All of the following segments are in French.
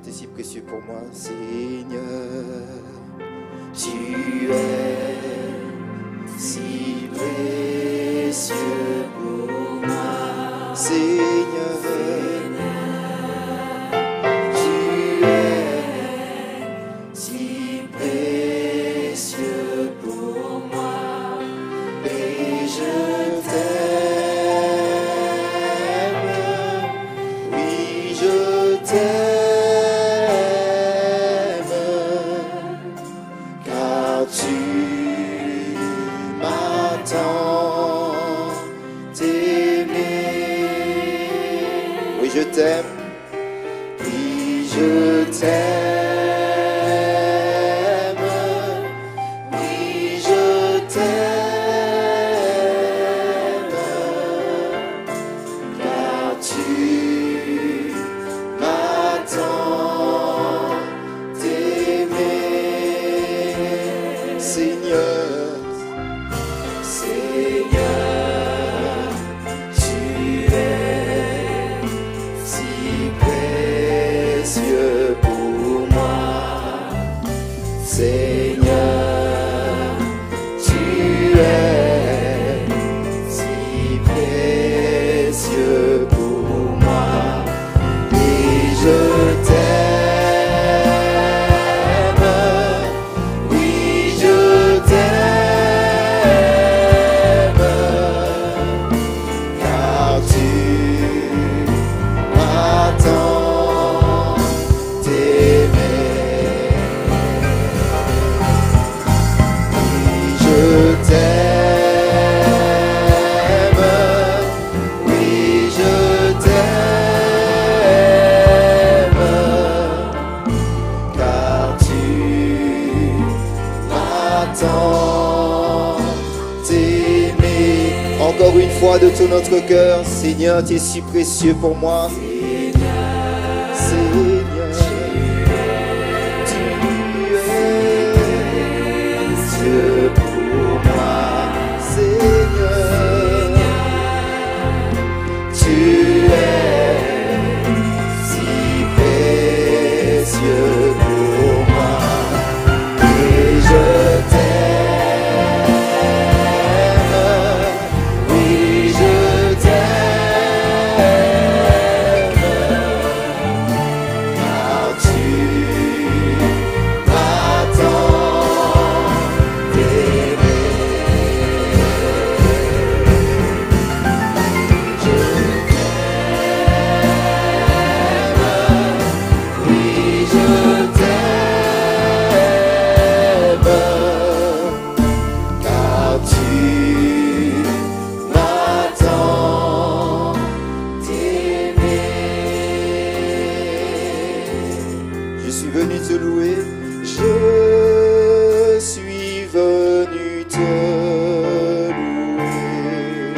Seigneur, tu es si précieux pour moi. Seigneur, Tu es si précieux pour moi. Seigneur, Tu es si précieux pour moi. Et je t'aime. oui, je t'aime, Car tu m'attends t'aimer. oui, je t'aime, Oui, je t'aime. Oui, je t'aime. Car tu m'attends t'aimer. Seigneur, Seigneur, tu es si précieux pour moi. Seigneur, tu es si précieux pour moi. Et je t'aime. Oui, je t'aime. Car tu m'attends t'aimer. Oui, je t'aime. Oui, je t'aime. Car tu m'attends t'aimer. encore une fois de tout notre cœur, Seigneur, tu es si précieux pour moi. Seigneur, Tu es Dieu pour moi. Seigneur, Tu es si précieux pour moi. Et je t'aime. Oui, je t'aime. Car tu m'attends t'aimer. Je t'aime. Oui, je t'aime. Car tu m'attends t'aimer. je suis venu te louer. Je suis venu te louer.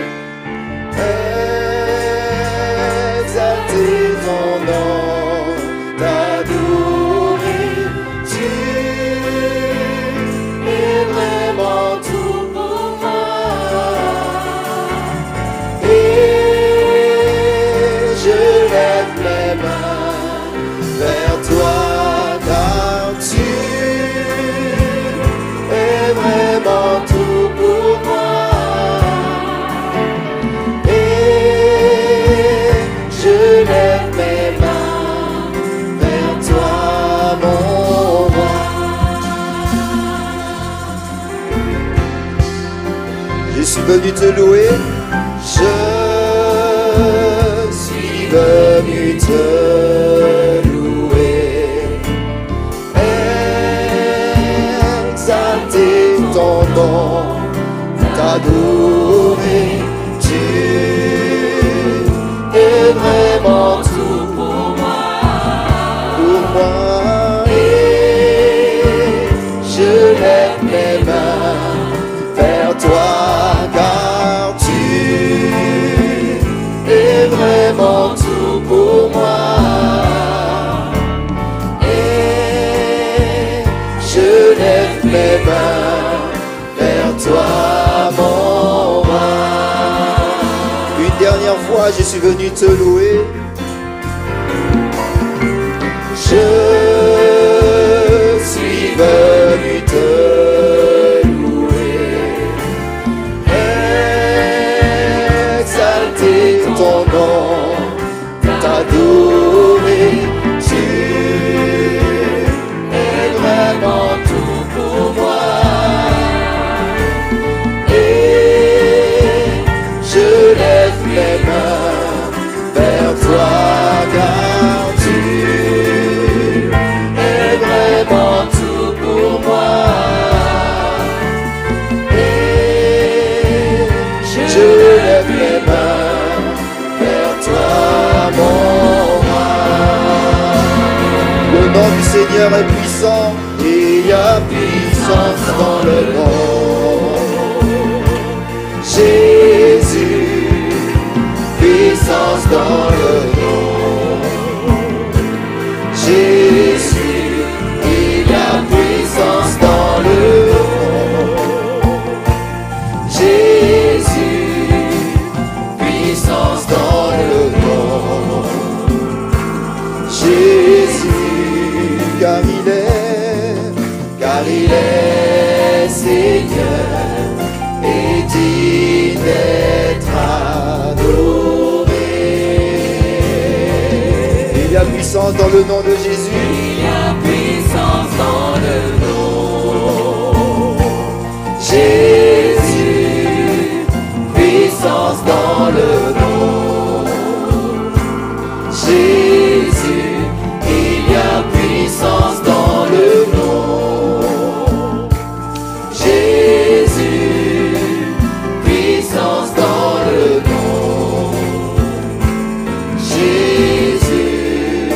Exalter ton nom, t'adorer. Tu es vraiment tout pour moi. Et je lève mes mains vers toi, car tu es vraiment tout pour moi. Et je lève mes mains vers toi, mon roi. Je suis venu te louer. Je suis venu te louer, exalter ton nom, t'adorer. Tu es vraiment tout pour moi. Pour moi, Et je lève mes mains vers toi, car tu es vraiment tout pour moi. Et je lève mes mains vers toi, mon roi. une dernière fois, je suis venu te louer. Je suis venu te louer, exalter ton nom, t'adorer. Tu es vraiment tout pour moi. Et je lève mes mains vers toi, car tu es vraiment tout pour moi. Et je lève mes mains vers toi, mon roi. Le nom du Seigneur est puissant et il y a puissance dans le nom. Jésus, puissance dans le nom. Jésus, il y a puissance dans le nom. Jésus, puissance dans le nom. Jésus, Car il est Seigneur et digne d'être adoré. Il y a puissance dans le nom de Jésus. Il y a puissance dans le nom. Jésus, puissance dans le nom. Jésus, il y a puissance dans le nom. Jésus, puissance dans le nom. Jésus,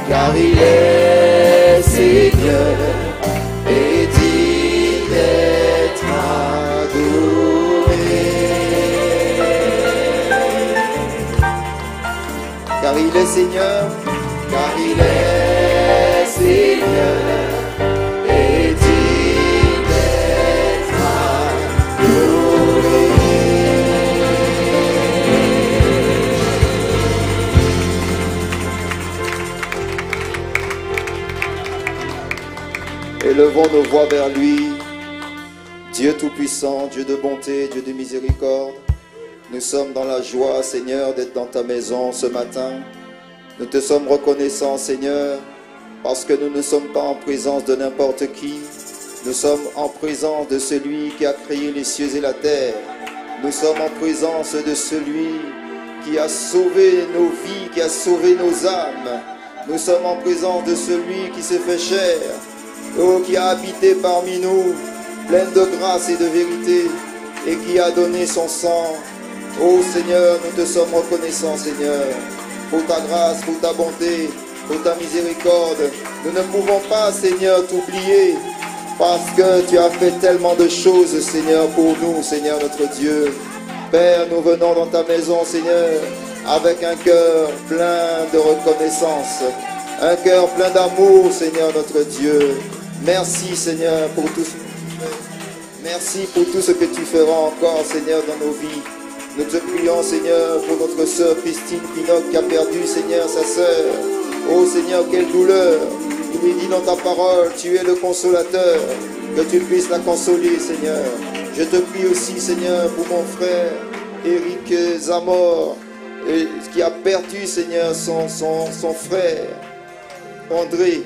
car il est Seigneur et digne d'être adoré. Car il est Seigneur. Car il est Seigneur et digne d'être adoré. Élevons nos voix vers lui. Dieu Tout-Puissant, Dieu de bonté, Dieu de miséricorde. Nous sommes dans la joie, Seigneur, d'être dans ta maison ce matin. Nous te sommes reconnaissants, Seigneur, parce que nous ne sommes pas en présence de n'importe qui. Nous sommes en présence de celui qui a créé les cieux et la terre. Nous sommes en présence de celui qui a sauvé nos vies, qui a sauvé nos âmes. Nous sommes en présence de celui qui s'est fait chair, oh, qui a habité parmi nous, plein de grâce et de vérité, et qui a donné son sang. Oh Seigneur, nous te sommes reconnaissants, Seigneur, pour ta grâce, pour ta bonté, pour ta miséricorde. Nous ne pouvons pas, Seigneur, t'oublier, parce que tu as fait tellement de choses, Seigneur, pour nous, Seigneur notre Dieu. Père, nous venons dans ta maison, Seigneur, avec un cœur plein de reconnaissance, un cœur plein d'amour, Seigneur notre Dieu. Merci, Seigneur, pour tout ce que tu fais. Merci pour tout ce que tu feras encore, Seigneur, dans nos vies. Nous te prions, Seigneur, pour notre sœur Christine Pinoc qui a perdu, Seigneur, sa sœur. Oh Seigneur, quelle douleur. Il est dit dans ta parole, tu es le consolateur, que tu puisses la consoler, Seigneur. Je te prie aussi, Seigneur, pour mon frère Éric Zamor, qui a perdu, Seigneur, son frère André.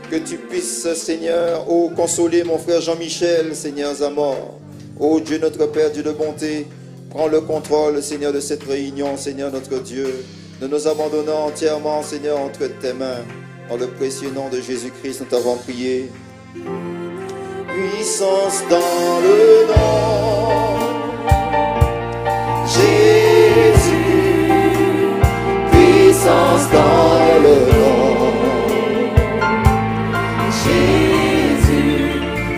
Que tu puisses, Seigneur, oh, consoler mon frère Jean-Michel, Seigneur Zamor. Oh Dieu, notre Père, Dieu de bonté, prends le contrôle, Seigneur, de cette réunion, Seigneur, notre Dieu. Nous nous abandonnons entièrement, Seigneur, entre tes mains. Dans le précieux nom de Jésus-Christ, nous t'avons prié. Puissance dans le nom. Jésus, puissance dans le nom. Jésus,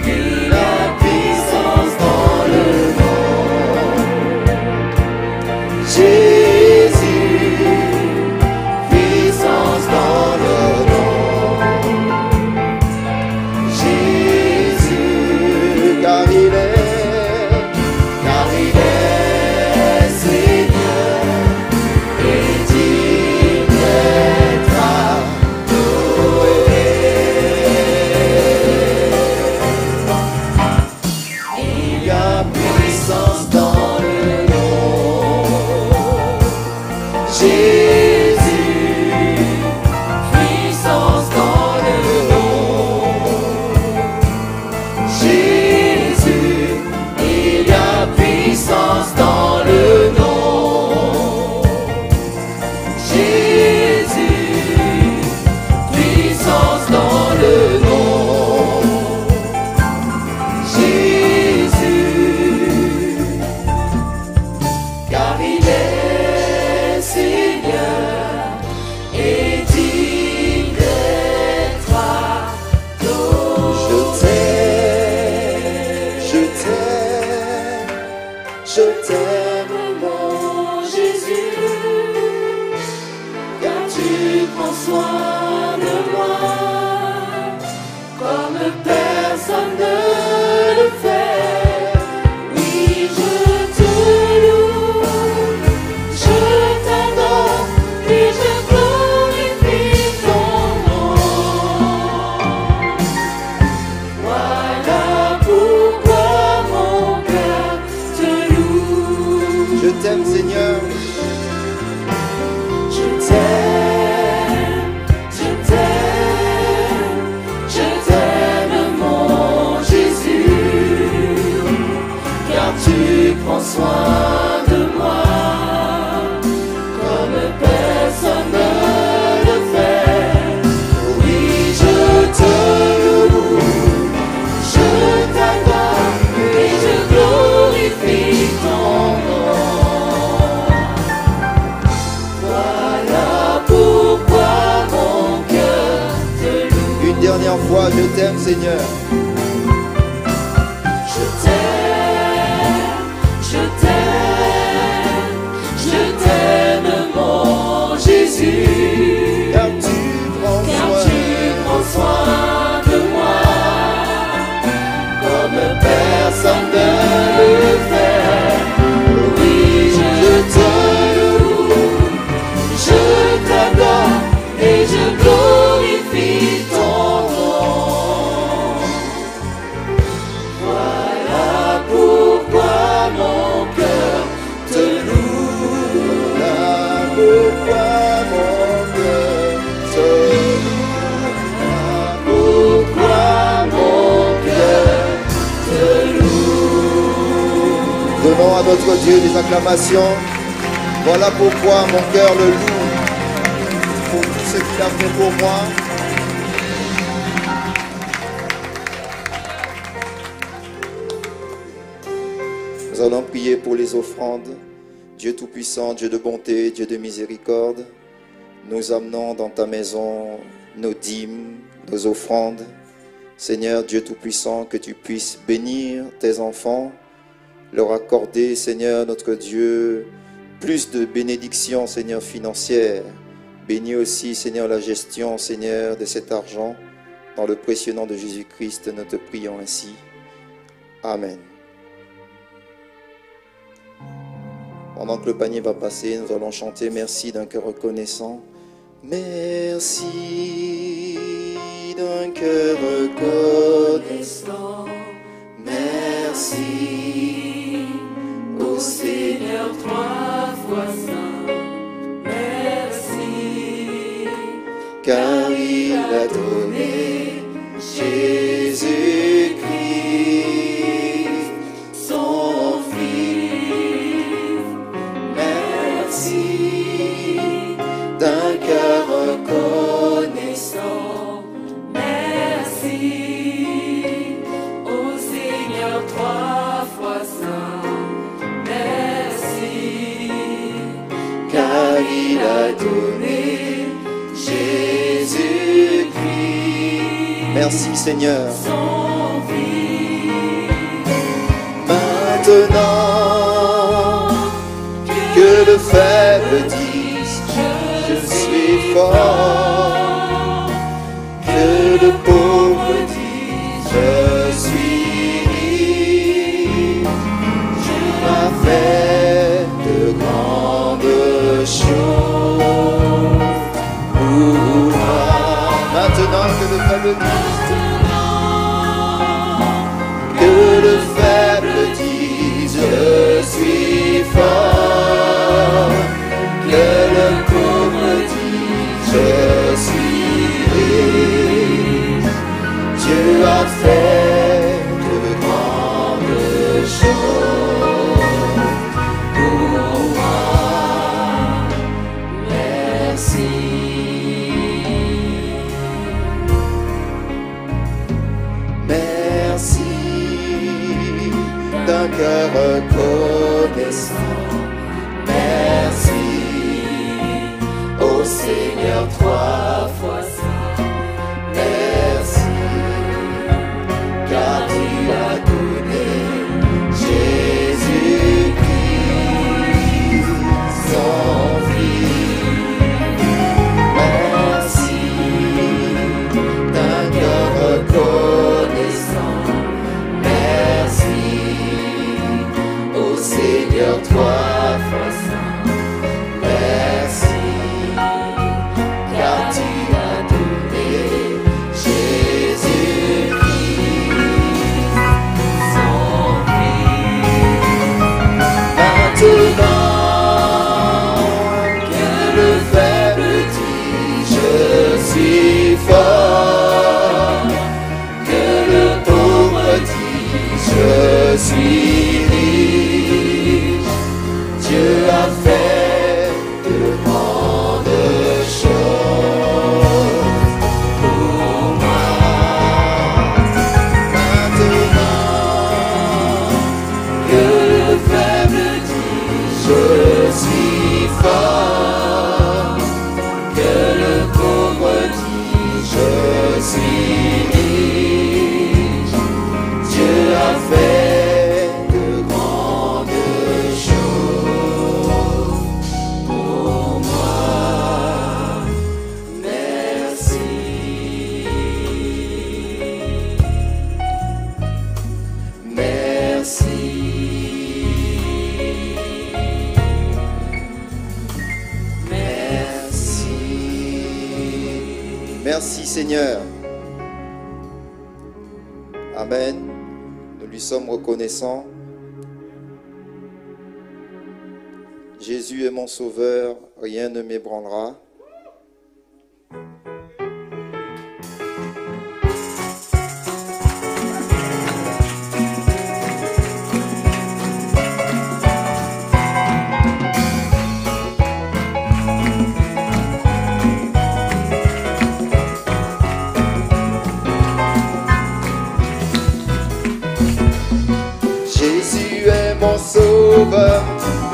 il a puissance dans le nom. Jésus, puissance dans le nom. Jésus, Car il est je t'aime mon Jésus, car tu prends soin de moi, comme personne ne le fait. Oui, je te loue, je t'adore et je glorifie ton nom. Voilà pourquoi mon cœur te loue. Je t'aime, Seigneur. Je t'aime, je t'aime, je t'aime mon Jésus, car tu prends soin de moi, comme personne ne le fait. Oui, je te loue, je t'adore et je glorifie ton nom. Voilà pourquoi mon cœur te loue. Une dernière fois, je t'aime, Seigneur. Je t'aime, je t'aime, je t'aime mon Jésus, Car tu prends car soin. tu prends soin de moi, comme personne ne le fait. Oui, je te loue, je t'adore et je glorifie ton nom. Voilà pourquoi mon cœur te loue. Voilà pourquoi mon cœur te loue. Pourquoi mon cœur te loue. Donnons à notre Dieu des acclamations. Voilà pourquoi mon cœur le loue pour tout ce qu'il a fait pour moi. Nous allons prier pour les offrandes. Dieu Tout-Puissant, Dieu de bonté, Dieu de miséricorde, nous amenons dans ta maison nos dîmes, nos offrandes. Seigneur Dieu Tout-Puissant, que tu puisses bénir tes enfants, leur accorder, Seigneur notre Dieu, plus de bénédictions, Seigneur, financières. Bénis aussi, Seigneur, la gestion, Seigneur, de cet argent. Dans le précieux nom de Jésus-Christ, nous te prions ainsi. Amen. Pendant que le panier va passer, nous allons chanter merci d'un cœur reconnaissant. Merci d'un cœur reconnaissant. Merci au Seigneur trois fois saint. Merci, Car il a donné Jésus-Christ, son Fils. Merci d'un cœur reconnaissant. Merci au Seigneur trois fois saint. Merci, car il a donné Jésus-Christ. Merci Seigneur. son Fils. Maintenant que le faible dise je suis fort, que le pauvre dise je suis riche, Dieu a fait de grandes choses pour moi. Maintenant que le faible dise, que le faible dise je suis fort, que le pauvre dise je suis riche, Dieu a fait de grandes choses pour moi. Merci. Merci d'un cœur reconnaissant. Merci Au Seigneur trois fois saint. merci, Car tu as donné Jésus-Christ, Seigneur, toi, saint, merci, car tu as donné Jésus-Christ, son Fils. Maintenant que le faible dit je suis fort, que le pauvre dit je suis riche, Dieu a fait de grandes choses pour moi. Maintenant que le faible dit je suis fort, que le pauvre dit je suis riche, Dieu a fait de grandes choses pour moi. Merci. Merci. Merci. Merci Seigneur. Amen. Nous lui sommes reconnaissants. Jésus est mon sauveur, rien ne m'ébranlera. Jésus est mon sauveur,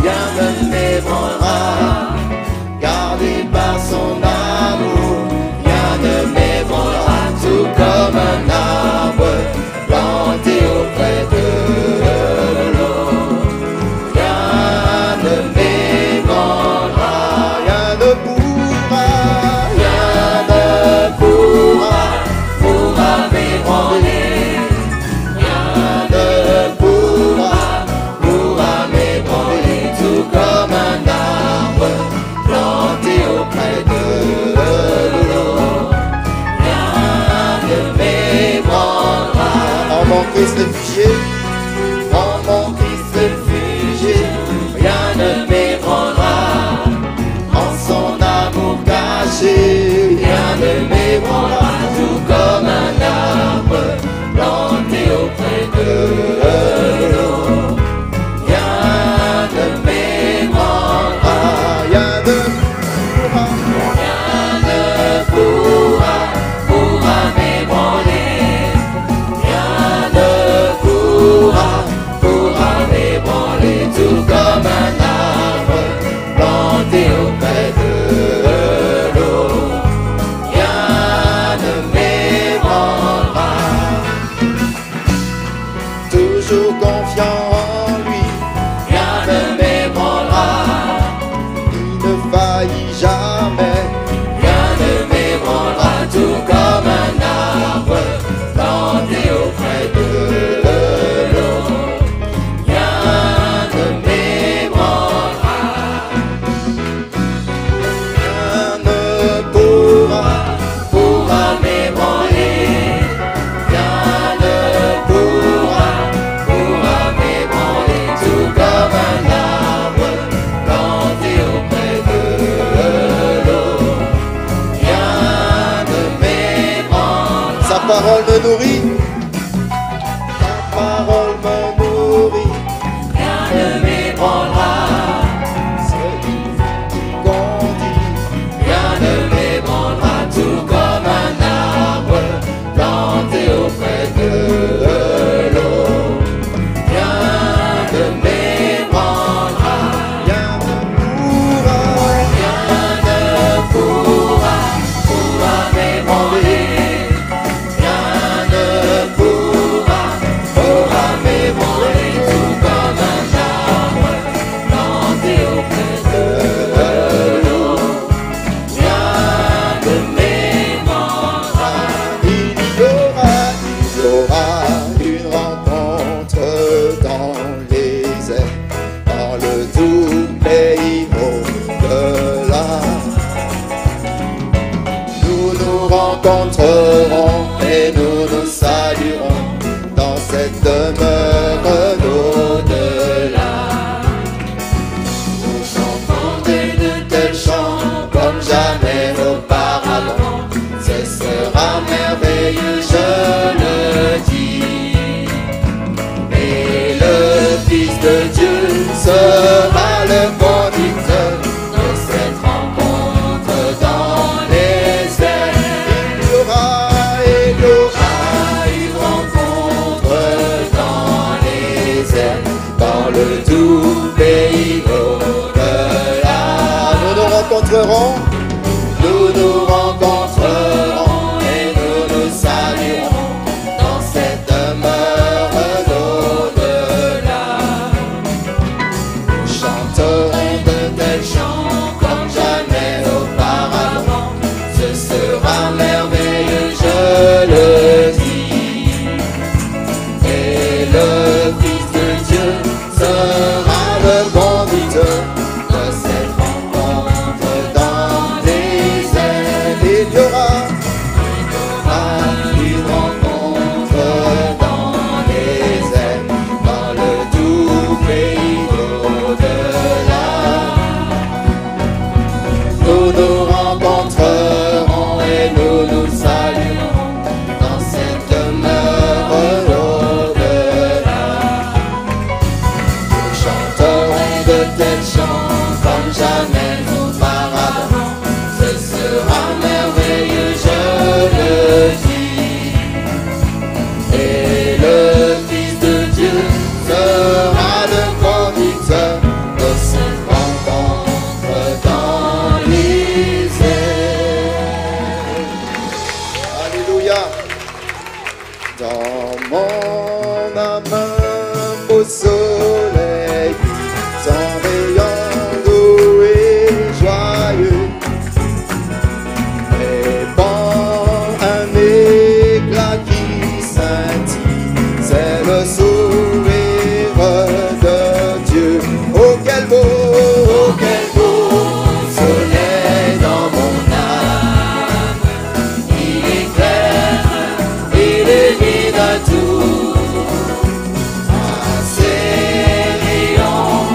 rien ne m'ébranlera. Gardé par son amour, rien ne m'ébranlera. Tout comme un arbre planté auprès de l'eau, rien ne m'ébranlera. Rien ne pourra, pourra m'ébranler. Rien ne pourra m'ébranler. tout pays au-delà. Nous nous rencontrerons, Nous nous rencontrerons et nous nous saluerons dans cette demeure d'au-delà. Nous chanterons de tels chants comme jamais auparavant. Ce sera merveilleux, je le dis. Et le Fils de Dieu sera le conducteur de cette rencontre dans les airs. il y aura Une rencontre dans les airs, dans le doux pays d'au-delà. Nous nous rencontrerons et nous nous saluerons dans cette demeure au-delà. Nous chanterons de tels chants comme jamais auparavant. Ce sera merveilleux, je le dis. Et le Fils de Dieu sera le conducteur de cette rencontre dans les airs. Alléluia. Dans mon âme, un beau soleil, sans rayon doux et joyeux, répand un éclat qui scintille, c'est le sourire de Dieu. Oh quel beau, Oh, quel beau soleil dans mon âme. Il éclaire, il illumine tout. À ses rayons,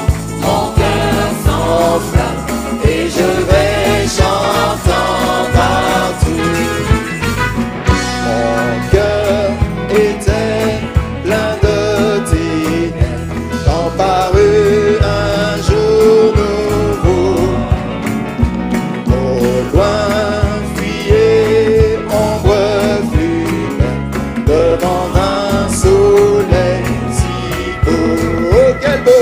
mon cœur s'enflamme et je vais chantant partout. mon cœur était plein de ténèbres, quand parut un jour nouveau. Au loin fuyait ombre funèbre, devant un soleil si beau. Oh quel beau,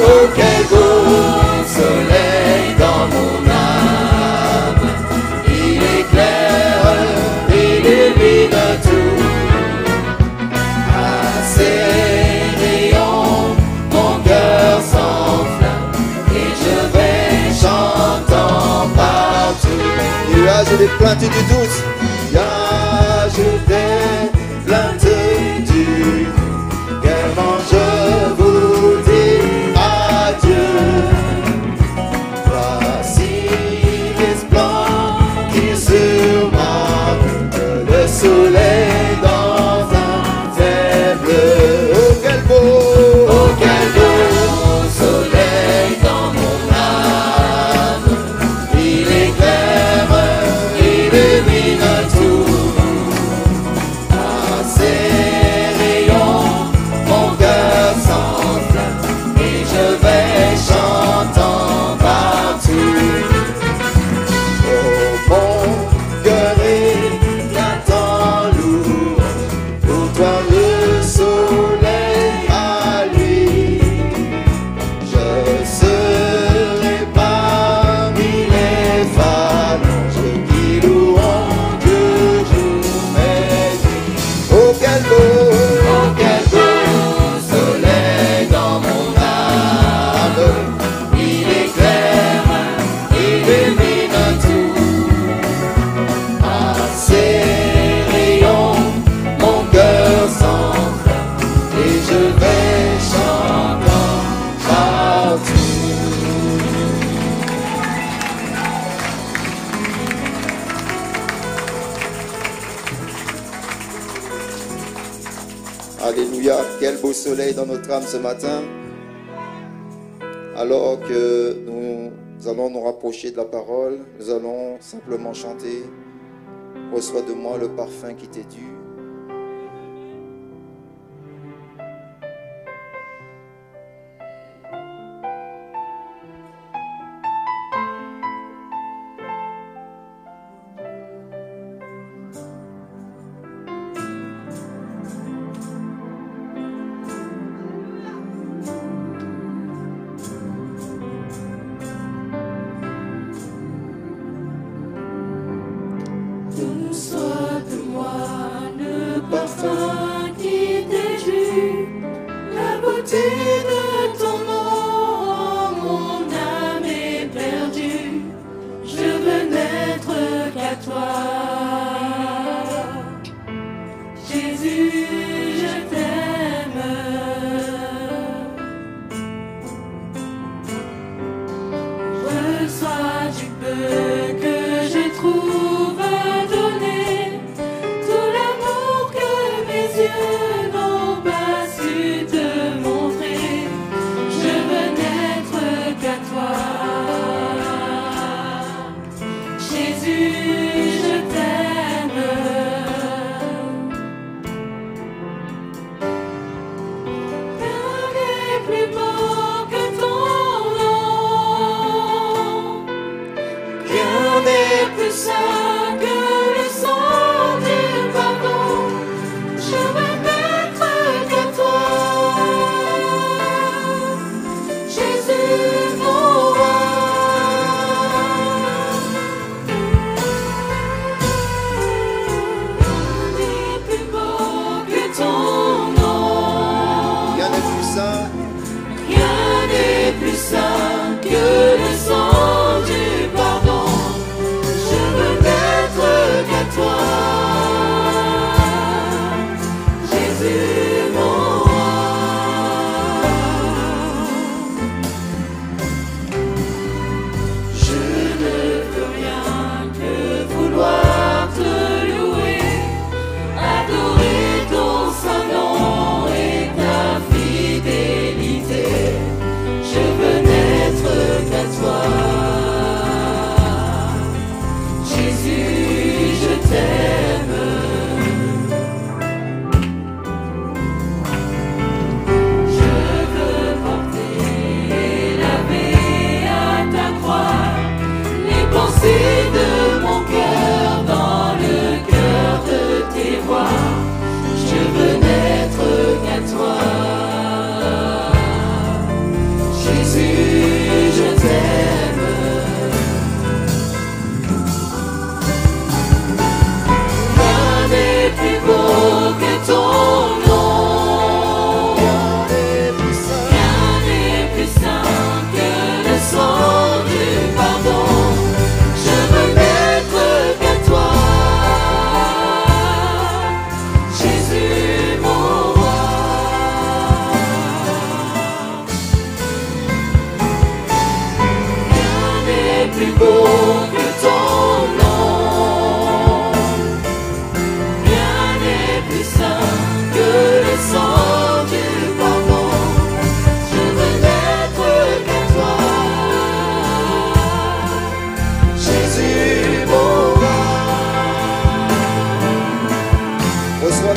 Oh, quel beau soleil dans mon âme. Il éclaire, il illumine tout. À ses rayons, mon cœur s'enflamme et je vais chantant partout. nuages des plaintes du doute, nuages des plaintes du doute, tellement je vous dis adieu. Voici l'esplendide sur ma route, le soleil dans un ciel bleu. Oh quel beau, Oh, quel beau soleil dans mon âme. Il éclaire, il illumine tout. À ses rayons, mon cœur s'enflamme et je vais chantant partout. oh mon cœur éclatant lourd, pour toi le soleil à lui. Je serai parmi les phalanges qui loueront Dieu jour et nuit. Oh quel beau, Oh, quel beau soleil dans mon âme. Il éclaire, il illumine tout. À ses rayons, mon cœur s'enflamme et je vais chantant partout. Alléluia, quel beau soleil dans notre âme ce matin. Alors que nous allons nous rapprocher de la parole, nous allons simplement chanter « Reçois de moi le parfum qui t'est dû ».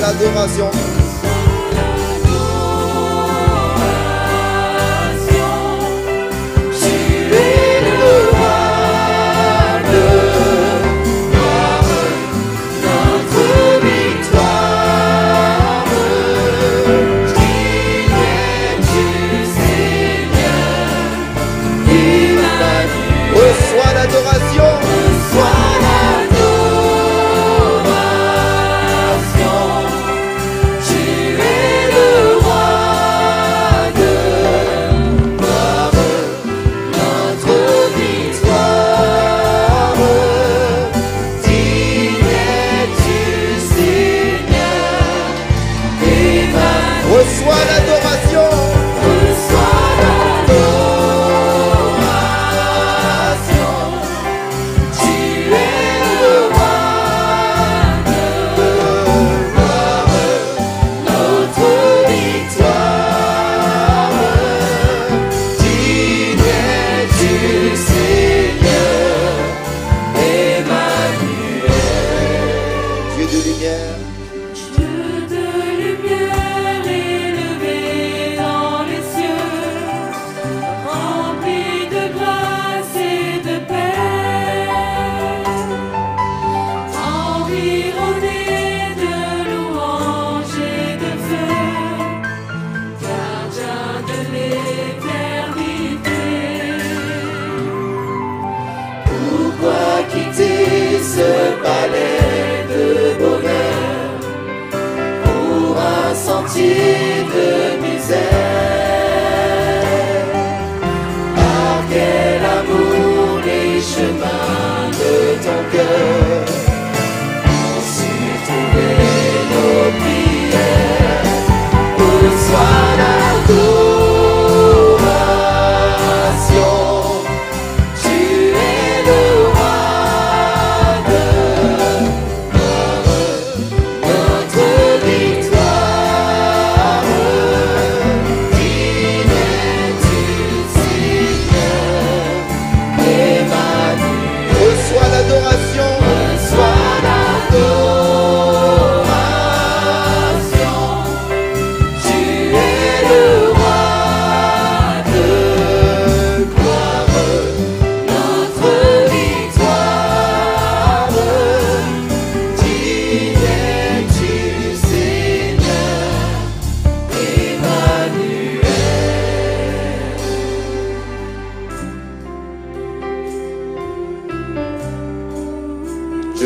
L'adoration. Reçois l'adoration. Tu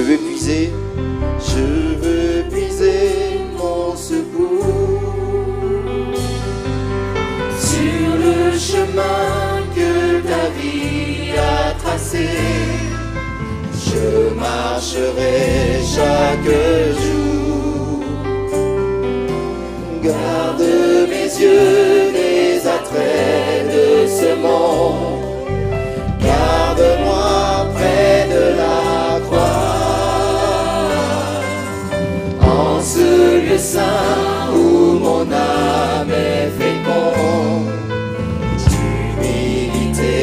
veux puiser mon secours sur le chemin que ta vie a tracé. Je marcherai chaque jour. Garde mes yeux des attraits de ce monde. Garde-moi près de la croix, en ce lieu saint où mon âme est féconde, d'humilité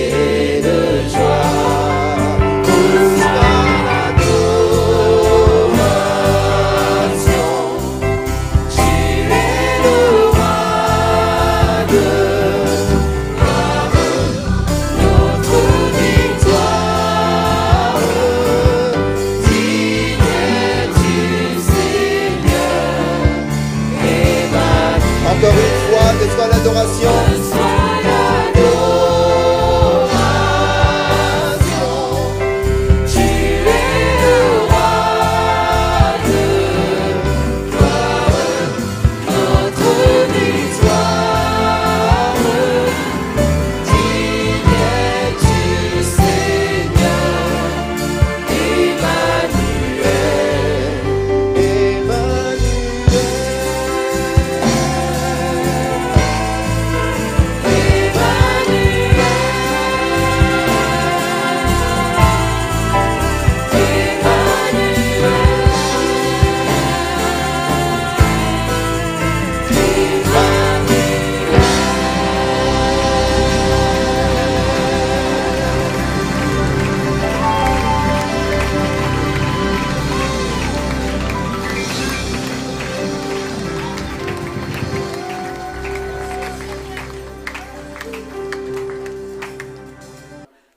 et de joie. Encore une fois, que soit l'adoration.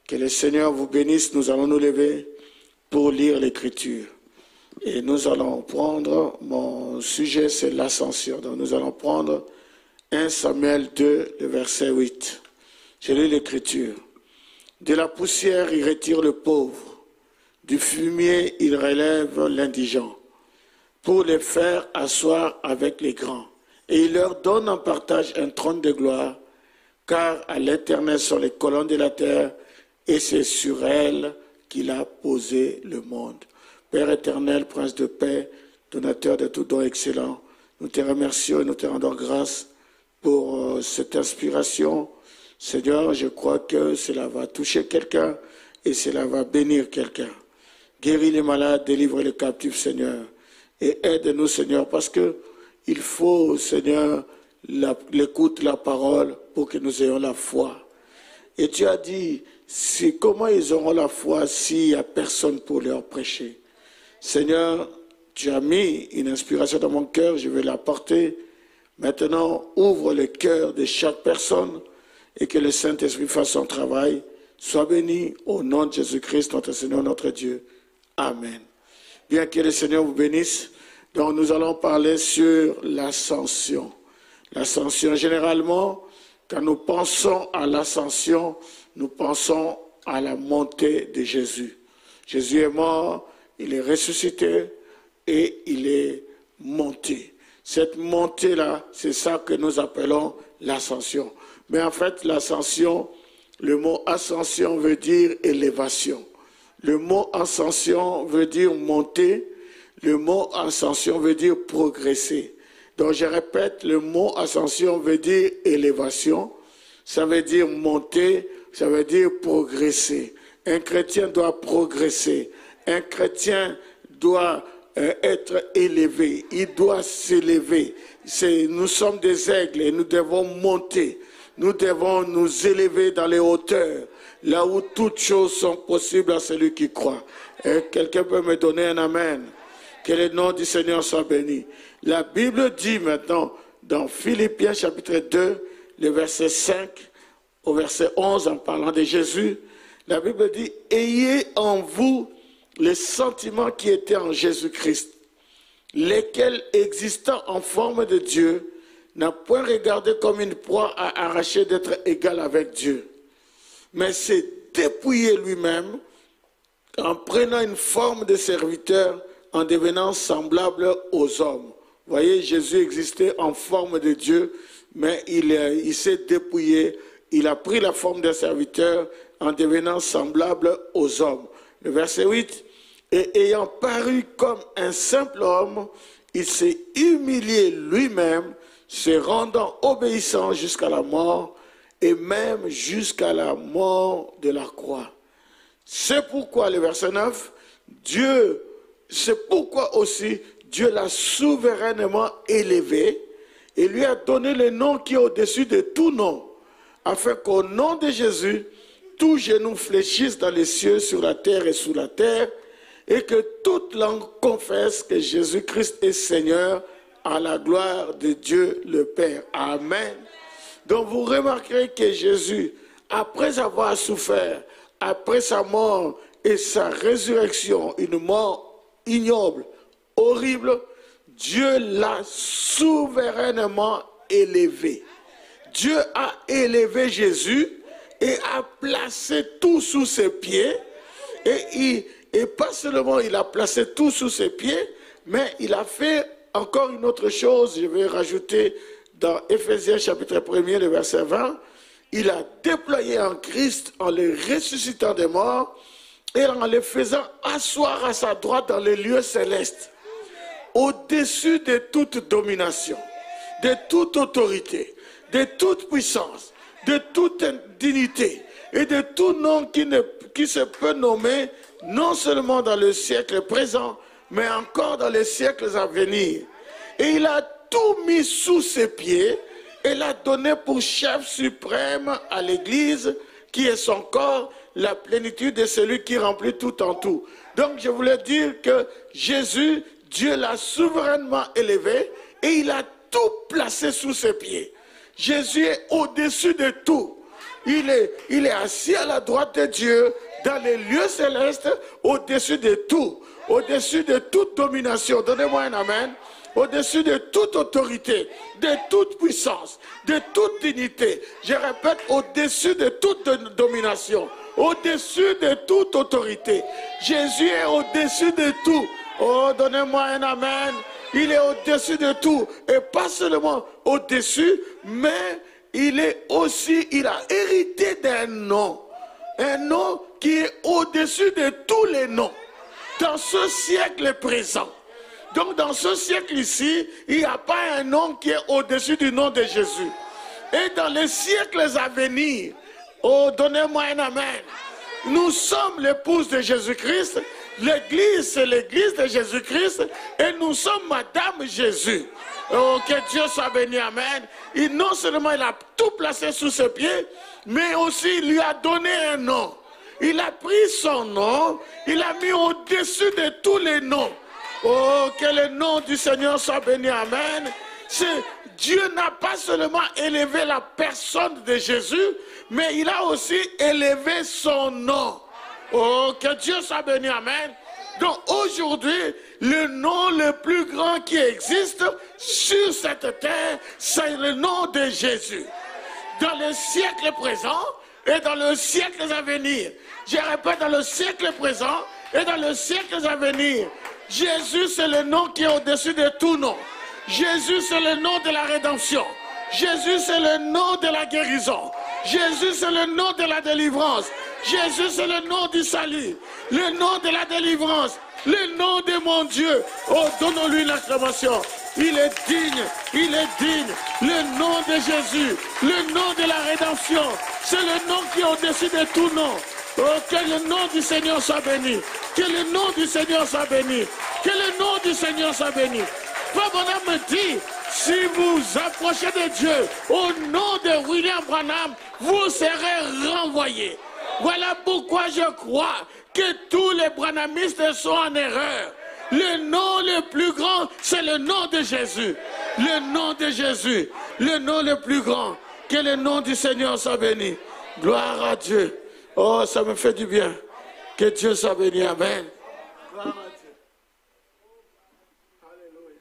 Que le Seigneur vous bénisse. Nous allons nous lever pour lire l'Écriture. Et nous allons prendre, mon sujet c'est l'ascension. Donc nous allons prendre 1 Samuel 2, le verset 8. Je lis l'Écriture. De la poussière, il retire le pauvre. Du fumier, il relève l'indigent. Pour les faire asseoir avec les grands. Et il leur donne en partage un trône de gloire, car à l'Éternel sont les colonnes de la terre, et c'est sur elle qu'il a posé le monde. Père éternel, Prince de paix, donateur de tout don excellent, nous te remercions et nous te rendons grâce pour cette inspiration. Seigneur, je crois que cela va toucher quelqu'un et cela va bénir quelqu'un. Guéris les malades, délivre les captifs, Seigneur, et aide-nous, Seigneur, parce que il faut, Seigneur, l'écoute, la parole, pour que nous ayons la foi. Et tu as dit, comment ils auront la foi s'il n'y a personne pour leur prêcher? Seigneur, tu as mis une inspiration dans mon cœur, je vais la porter. Maintenant, ouvre le cœur de chaque personne et que le Saint-Esprit fasse son travail. Sois béni au nom de Jésus-Christ, notre Seigneur, notre Dieu. Amen. Bien que le Seigneur vous bénisse, donc nous allons parler sur l'ascension. L'ascension, généralement, quand nous pensons à l'ascension, nous pensons à la montée de Jésus. Jésus est mort, il est ressuscité et il est monté. Cette montée-là, c'est ça que nous appelons l'ascension. Mais en fait, l'ascension, le mot ascension veut dire élévation. Le mot ascension veut dire monter. Le mot ascension veut dire progresser. Donc je répète, le mot ascension veut dire élévation. Ça veut dire monter, ça veut dire progresser. Un chrétien doit progresser. Un chrétien doit être élevé. Il doit s'élever. Nous sommes des aigles et nous devons monter. Nous devons nous élever dans les hauteurs, là où toutes choses sont possibles à celui qui croit. Quelqu'un peut me donner un amen? Que le nom du Seigneur soit béni. La Bible dit maintenant, dans Philippiens chapitre 2, le verset 5 au verset 11, en parlant de Jésus, la Bible dit, « Ayez en vous les sentiments qui étaient en Jésus-Christ, lesquels, existant en forme de Dieu, n'a point regardé comme une proie à arracher d'être égal avec Dieu, mais s'est dépouillé lui-même en prenant une forme de serviteur, en devenant semblable aux hommes. Vous voyez, Jésus existait en forme de Dieu, mais il s'est dépouillé, il a pris la forme de serviteur en devenant semblable aux hommes. Le verset 8, « Et ayant paru comme un simple homme, il s'est humilié lui-même, se rendant obéissant jusqu'à la mort, et même jusqu'à la mort de la croix. » C'est pourquoi, le verset 9, c'est pourquoi aussi Dieu l'a souverainement élevé et lui a donné le nom qui est au-dessus de tout nom, afin qu'au nom de Jésus, tout genou fléchisse dans les cieux, sur la terre et sous la terre, et que toute langue confesse que Jésus-Christ est Seigneur, à la gloire de Dieu le Père. Amen. Donc vous remarquerez que Jésus, après avoir souffert, après sa mort et sa résurrection, une mort ignoble, horrible, Dieu l'a souverainement élevé. Dieu a élevé Jésus et a placé tout sous ses pieds. Et pas seulement il a placé tout sous ses pieds, mais il a fait encore une autre chose. Je vais rajouter dans Éphésiens chapitre 1er, le verset 20. Il a déployé en Christ en le ressuscitant des morts et en le faisant asseoir à sa droite dans les lieux célestes, au-dessus de toute domination, de toute autorité, de toute puissance, de toute dignité et de tout nom qui se peut nommer, non seulement dans le siècle présent, mais encore dans les siècles à venir. Et il a tout mis sous ses pieds et l'a donné pour chef suprême à l'Église, qui est son corps, la plénitude de celui qui remplit tout en tout. Donc je voulais dire que Jésus, Dieu l'a souverainement élevé et il a tout placé sous ses pieds. Jésus est au-dessus de tout. Il est assis à la droite de Dieu, dans les lieux célestes, au-dessus de tout, au-dessus de toute domination. Donnez-moi un amen. Au-dessus de toute autorité, de toute puissance, de toute dignité. Je répète, au-dessus de toute domination, au-dessus de toute autorité. Jésus est au-dessus de tout. Oh, donnez-moi un amen. Il est au-dessus de tout. Et pas seulement au-dessus, mais il a hérité d'un nom. Un nom qui est au-dessus de tous les noms. Dans ce siècle présent. Donc dans ce siècle ici, il n'y a pas un nom qui est au-dessus du nom de Jésus. Et dans les siècles à venir, oh, donnez-moi un amen. Nous sommes l'épouse de Jésus-Christ. L'église, c'est l'église de Jésus-Christ. Et nous sommes Madame Jésus. Oh, que Dieu soit béni, amen. Et non seulement il a tout placé sous ses pieds, mais aussi il lui a donné un nom. Il a pris son nom, il l'a mis au-dessus de tous les noms. Oh, que le nom du Seigneur soit béni, amen. Dieu n'a pas seulement élevé la personne de Jésus, mais il a aussi élevé son nom. Oh, que Dieu soit béni, amen. Donc aujourd'hui, le nom le plus grand qui existe sur cette terre, c'est le nom de Jésus. Dans le siècle présent et dans le siècle à venir. Je répète, dans le siècle présent et dans le siècle à venir. Jésus, c'est le nom qui est au-dessus de tout nom. Jésus, c'est le nom de la rédemption. Jésus, c'est le nom de la guérison. Jésus, c'est le nom de la délivrance. Jésus, c'est le nom du salut. Le nom de la délivrance. Le nom de mon Dieu. Oh, donnons-lui l'acclamation. Il est digne. Il est digne. Le nom de Jésus. Le nom de la rédemption. C'est le nom qui est au-dessus de tout nom. Oh, que le nom du Seigneur soit béni. Que le nom du Seigneur soit béni. Que le nom du Seigneur soit béni. Frère Branham me dit, si vous approchez de Dieu au nom de William Branham, vous serez renvoyés. Voilà pourquoi je crois que tous les branhamistes sont en erreur. Le nom le plus grand, c'est le nom de Jésus. Le nom de Jésus. Le nom le plus grand. Que le nom du Seigneur soit béni. Gloire à Dieu. Oh, ça me fait du bien. Que Dieu soit béni. Amen. Gloire à Dieu. Alléluia.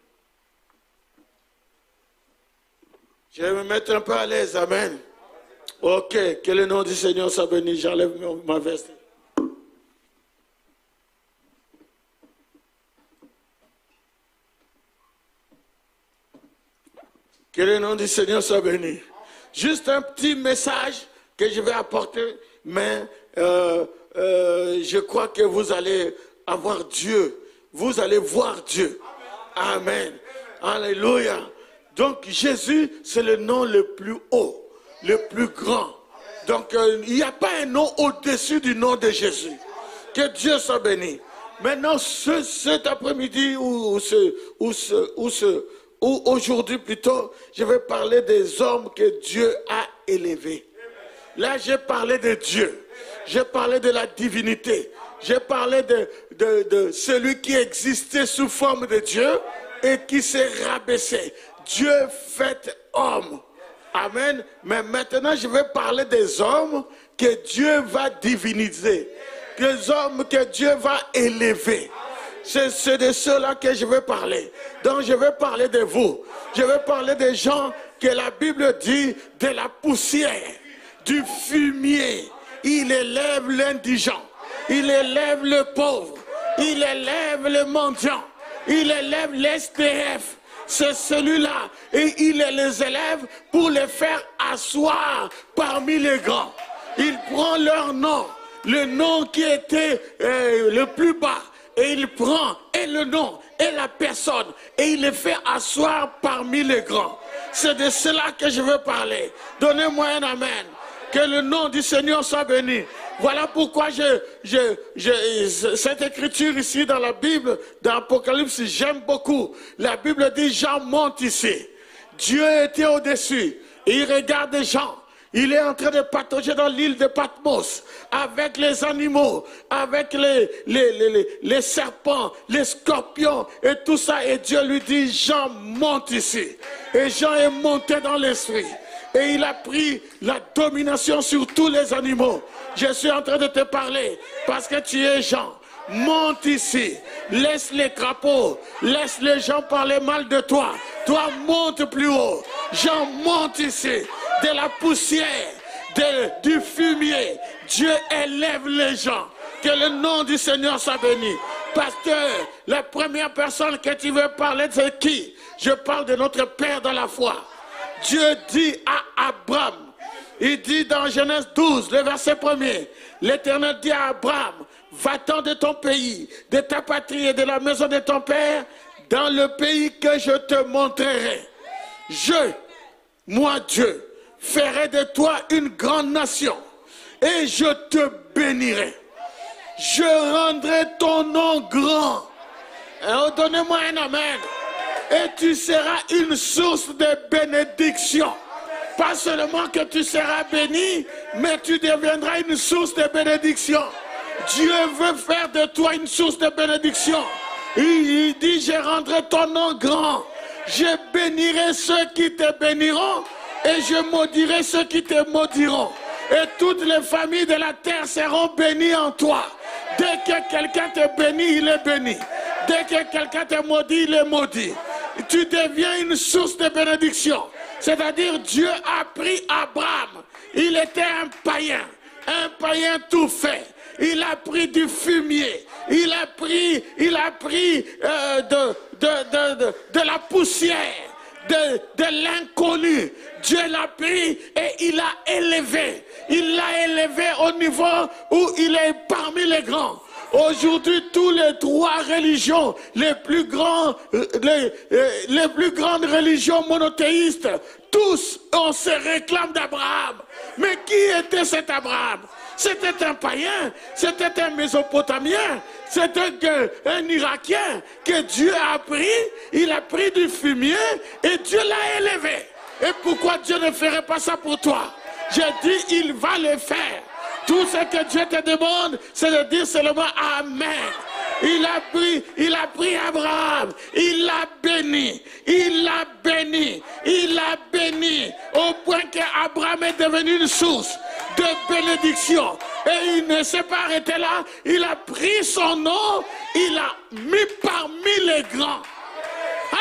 Je vais me mettre un peu à l'aise. Amen. Ok, que le nom du Seigneur soit béni. J'enlève ma veste. Que le nom du Seigneur soit béni. Juste un petit message que je vais apporter, mais je crois que vous allez avoir Dieu. Vous allez voir Dieu. Amen. Alléluia. Donc Jésus, c'est le nom le plus haut, le plus grand. Donc il n'y a pas un nom au-dessus du nom de Jésus. Que Dieu soit béni. Maintenant, cet après-midi ou aujourd'hui plutôt, je vais parler des hommes que Dieu a élevés. Là, j'ai parlé de Dieu. J'ai parlé de la divinité. J'ai parlé de celui qui existait sous forme de Dieu et qui s'est rabaissé. Dieu fait homme. Amen. Mais maintenant, je vais parler des hommes que Dieu va diviniser. Des hommes que Dieu va élever. C'est de ceux-là que je vais parler. Donc, je vais parler de vous. Je vais parler des gens que la Bible dit de la poussière, du fumier. Il élève l'indigent. Il élève le pauvre. Il élève le mendiant. Il élève l'SDF. C'est celui-là. Et il les élève pour les faire asseoir parmi les grands. Il prend leur nom. Le nom qui était le plus bas. Et il prend et le nom et la personne. Et il les fait asseoir parmi les grands. C'est de cela que je veux parler. Donnez-moi un amen. Que le nom du Seigneur soit béni. Voilà pourquoi cette écriture ici dans la Bible, dans l'Apocalypse, j'aime beaucoup. La Bible dit, Jean monte ici. Dieu était au-dessus. Et il regarde les gens. Il est en train de patauger dans l'île de Patmos avec les animaux, avec les serpents, les scorpions et tout ça. Et Dieu lui dit, Jean monte ici. Et Jean est monté dans l'esprit. Et il a pris la domination sur tous les animaux. Je suis en train de te parler parce que tu es Jean. Monte ici. Laisse les crapauds. Laisse les gens parler mal de toi. Toi, monte plus haut. Jean, monte ici. De la poussière, du fumier. Dieu élève les gens. Que le nom du Seigneur soit béni. Pasteur, la première personne que tu veux parler, c'est qui? Je parle de notre Père dans la foi. Dieu dit à Abraham, il dit dans Genèse 12, le verset 1er, l'Éternel dit à Abraham, va-t'en de ton pays, de ta patrie et de la maison de ton père, dans le pays que je te montrerai. Moi Dieu, ferai de toi une grande nation et je te bénirai. Je rendrai ton nom grand. Donnez-moi un amen. Et tu seras une source de bénédiction. Pas seulement que tu seras béni, mais tu deviendras une source de bénédiction. Dieu veut faire de toi une source de bénédiction. Il dit, je rendrai ton nom grand. Je bénirai ceux qui te béniront et je maudirai ceux qui te maudiront. Et toutes les familles de la terre seront bénies en toi. Dès que quelqu'un te bénit, il est béni. Dès que quelqu'un te maudit, il est maudit. Tu deviens une source de bénédiction. C'est-à-dire Dieu a pris Abraham. Il était un païen tout fait. Il a pris du fumier. Il a pris de la poussière, de l'inconnu. Dieu l'a pris et il l'a élevé. Il l'a élevé au niveau où il est parmi les grands. Aujourd'hui, tous les trois religions, les plus grandes religions monothéistes, tous, on se réclame d'Abraham. Mais qui était cet Abraham? C'était un païen, c'était un Mésopotamien, c'était un Irakien que Dieu a pris, il a pris du fumier et Dieu l'a élevé. Et pourquoi Dieu ne ferait pas ça pour toi? J'ai dit, il va le faire. Tout ce que Dieu te demande, c'est de dire seulement Amen. Il a pris Abraham, il l'a béni, au point qu'Abraham est devenu une source de bénédiction. Et il ne s'est pas arrêté là, il a pris son nom, il l'a mis parmi les grands.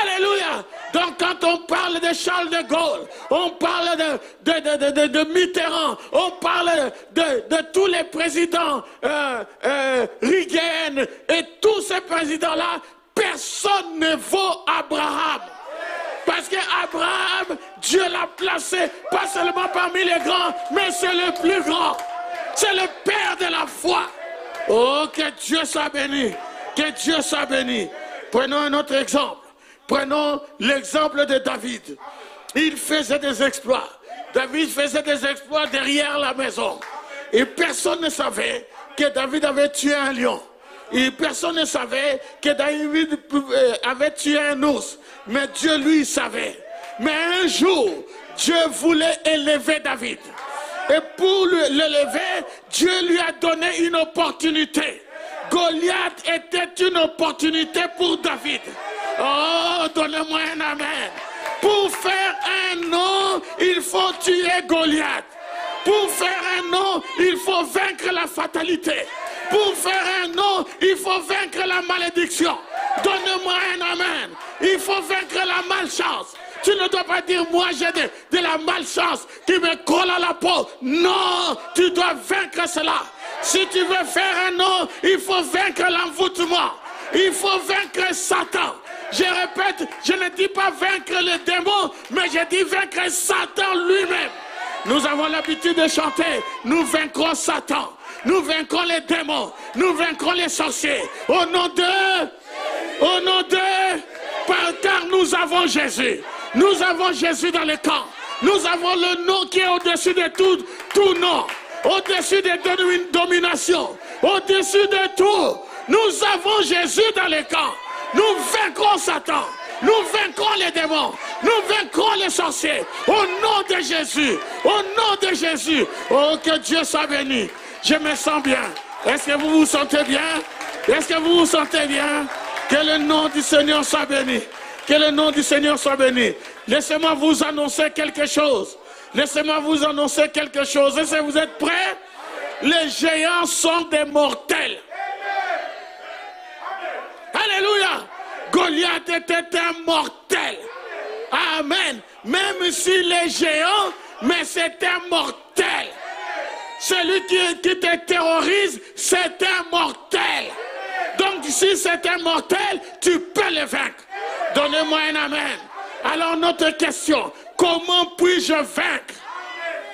Alléluia. Donc quand on parle de Charles de Gaulle, on parle de Mitterrand, on parle de tous les présidents, Reagan et tous ces présidents-là, personne ne vaut Abraham. Parce qu'Abraham, Dieu l'a placé pas seulement parmi les grands, mais c'est le plus grand. C'est le Père de la foi. Oh, que Dieu soit béni. Que Dieu soit béni. Prenons un autre exemple. Prenons l'exemple de David. Il faisait des exploits. David faisait des exploits derrière la maison. Et personne ne savait que David avait tué un lion. Et personne ne savait que David avait tué un ours. Mais Dieu, lui, savait. Mais un jour, Dieu voulait élever David. Et pour l'élever, Dieu lui a donné une opportunité. Goliath était une opportunité pour David. Oh, donnez-moi un amen. Pour faire un nom, il faut tuer Goliath. Pour faire un nom, il faut vaincre la fatalité. Pour faire un nom, il faut vaincre la malédiction. Donnez-moi un amen. Il faut vaincre la malchance. Tu ne dois pas dire, moi j'ai de la malchance qui me colle à la peau. Non, tu dois vaincre cela. Si tu veux faire un nom, il faut vaincre l'envoûtement. Il faut vaincre Satan. Je répète, je ne dis pas vaincre les démons, mais je dis vaincre Satan lui-même. Nous avons l'habitude de chanter, nous vaincrons Satan. Nous vaincrons les démons, nous vaincrons les sorciers. Au nom de, car nous avons Jésus. Nous avons Jésus dans le camp. Nous avons le nom qui est au-dessus de tout nom. Au-dessus des dominations. Au-dessus de tout. Nous avons Jésus dans le camp. Nous vaincrons Satan. Nous vaincrons les démons. Nous vaincrons les sorciers. Au nom de Jésus. Au nom de Jésus. Oh, que Dieu soit béni. Je me sens bien. Est-ce que vous vous sentez bien? Est-ce que vous vous sentez bien? Que le nom du Seigneur soit béni. Que le nom du Seigneur soit béni. Laissez-moi vous annoncer quelque chose. Laissez-moi vous annoncer quelque chose. Est-ce que vous êtes prêts? Les géants sont des mortels. Alléluia. Goliath était un mortel. Amen. Même s'il est géant, mais c'est un mortel. Celui qui te terrorise, c'est un mortel. Donc si c'est un mortel, tu peux le vaincre. Donnez-moi un amen. Alors notre question, comment puis-je vaincre?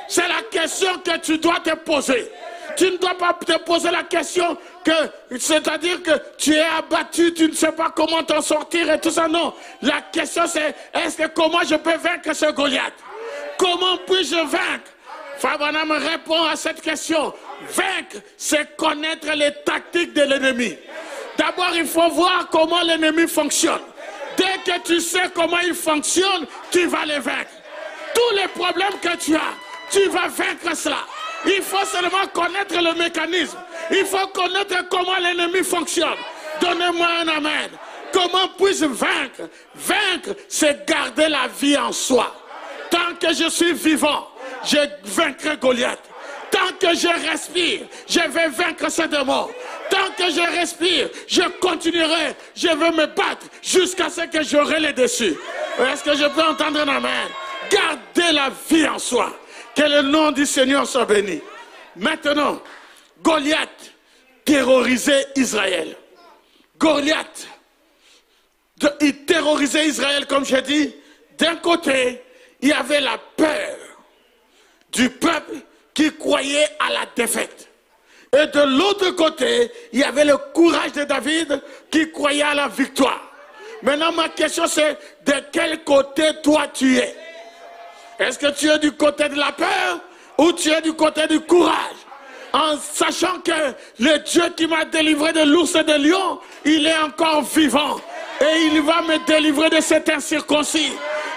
C'est la question que tu dois te poser. Tu ne dois pas te poser la question c'est-à-dire que tu es abattu, tu ne sais pas comment t'en sortir et tout ça. Non, la question c'est, comment je peux vaincre ce Goliath? Comment puis-je vaincre? Fabana me répond à cette question. Vaincre, c'est connaître les tactiques de l'ennemi. D'abord, il faut voir comment l'ennemi fonctionne. Dès que tu sais comment il fonctionne, tu vas le vaincre. Tous les problèmes que tu as, tu vas vaincre cela. Il faut seulement connaître le mécanisme. Il faut connaître comment l'ennemi fonctionne. Donnez-moi un amen. Comment puis-je vaincre? Vaincre, c'est garder la vie en soi. Tant que je suis vivant, je vaincrai Goliath. Tant que je respire, je vais vaincre ce démon. Tant que je respire, je continuerai. Je vais me battre jusqu'à ce que j'aurai le dessus. Est-ce que je peux entendre un amen? Gardez la vie en soi. Que le nom du Seigneur soit béni. Maintenant, Goliath terrorisait Israël. Goliath, il terrorisait Israël, comme j'ai dit. D'un côté, il y avait la peur du peuple qui croyait à la défaite. Et de l'autre côté, il y avait le courage de David qui croyait à la victoire. Maintenant, ma question c'est, de quel côté toi tu es? Est-ce que tu es du côté de la peur ou tu es du côté du courage? En sachant que le Dieu qui m'a délivré de l'ours et de lion, il est encore vivant. Et il va me délivrer de cet incirconcis.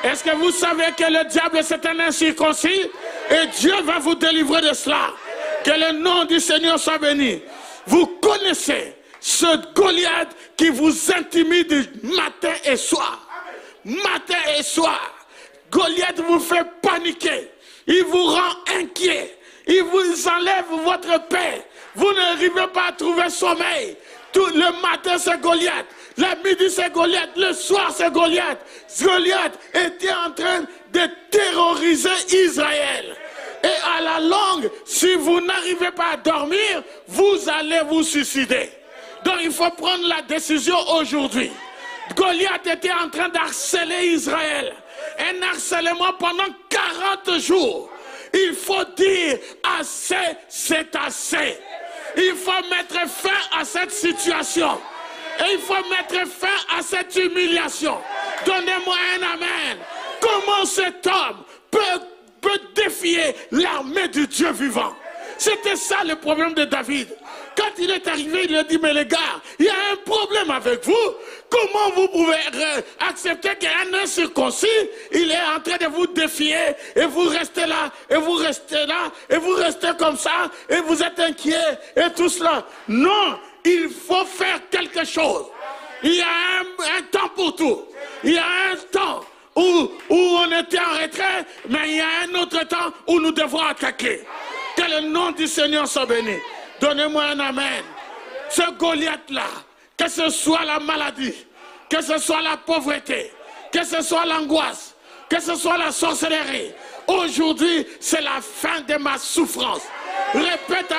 Est-ce que vous savez que le diable c'est un incirconcis? Et Dieu va vous délivrer de cela. Que le nom du Seigneur soit béni. Vous connaissez ce Goliath qui vous intimide matin et soir. Matin et soir. Goliath vous fait paniquer. Il vous rend inquiet. Il vous enlève votre paix. Vous n'arrivez pas à trouver sommeil. Tout le matin c'est Goliath. Le midi c'est Goliath. Le soir c'est Goliath. Goliath était en train de terroriser Israël. Et à la longue, si vous n'arrivez pas à dormir, vous allez vous suicider. Donc il faut prendre la décision aujourd'hui. Goliath était en train d'harceler Israël. un harcèlement pendant 40 jours, il faut dire assez, c'est assez. Il faut mettre fin à cette situation. Et il faut mettre fin à cette humiliation. Donnez-moi un amen. Comment cet homme peut défier l'armée du Dieu vivant? C'était ça le problème de David. Quand il est arrivé, il a dit, mais les gars, il y a un problème avec vous. Comment vous pouvez accepter qu'un incirconcis, il est en train de vous défier, et vous restez là, et vous restez là, et vous restez comme ça, et vous êtes inquiets, et tout cela. Non, il faut faire quelque chose. Il y a un temps pour tout. Il y a un temps où on était en retrait, mais il y a un autre temps où nous devons attaquer. Que le nom du Seigneur soit béni. Donnez-moi un amen. Ce Goliath-là, que ce soit la maladie, que ce soit la pauvreté, que ce soit l'angoisse, que ce soit la sorcellerie, aujourd'hui, c'est la fin de ma souffrance. Répète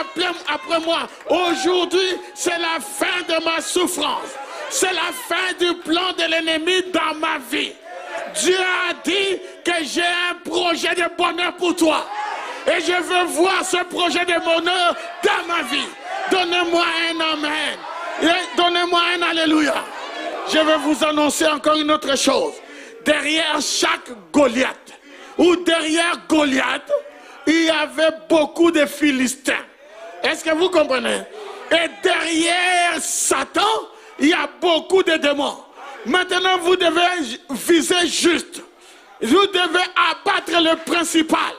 après moi, aujourd'hui, c'est la fin de ma souffrance. C'est la fin du plan de l'ennemi dans ma vie. Dieu a dit que j'ai un projet de bonheur pour toi. Et je veux voir ce projet de bonheur dans ma vie. Donnez-moi un amen. Donnez-moi un alléluia. Je vais vous annoncer encore une autre chose. Derrière chaque Goliath, ou derrière Goliath, il y avait beaucoup de Philistins. Est-ce que vous comprenez? Et derrière Satan, il y a beaucoup de démons. Maintenant, vous devez viser juste. Vous devez abattre le principal.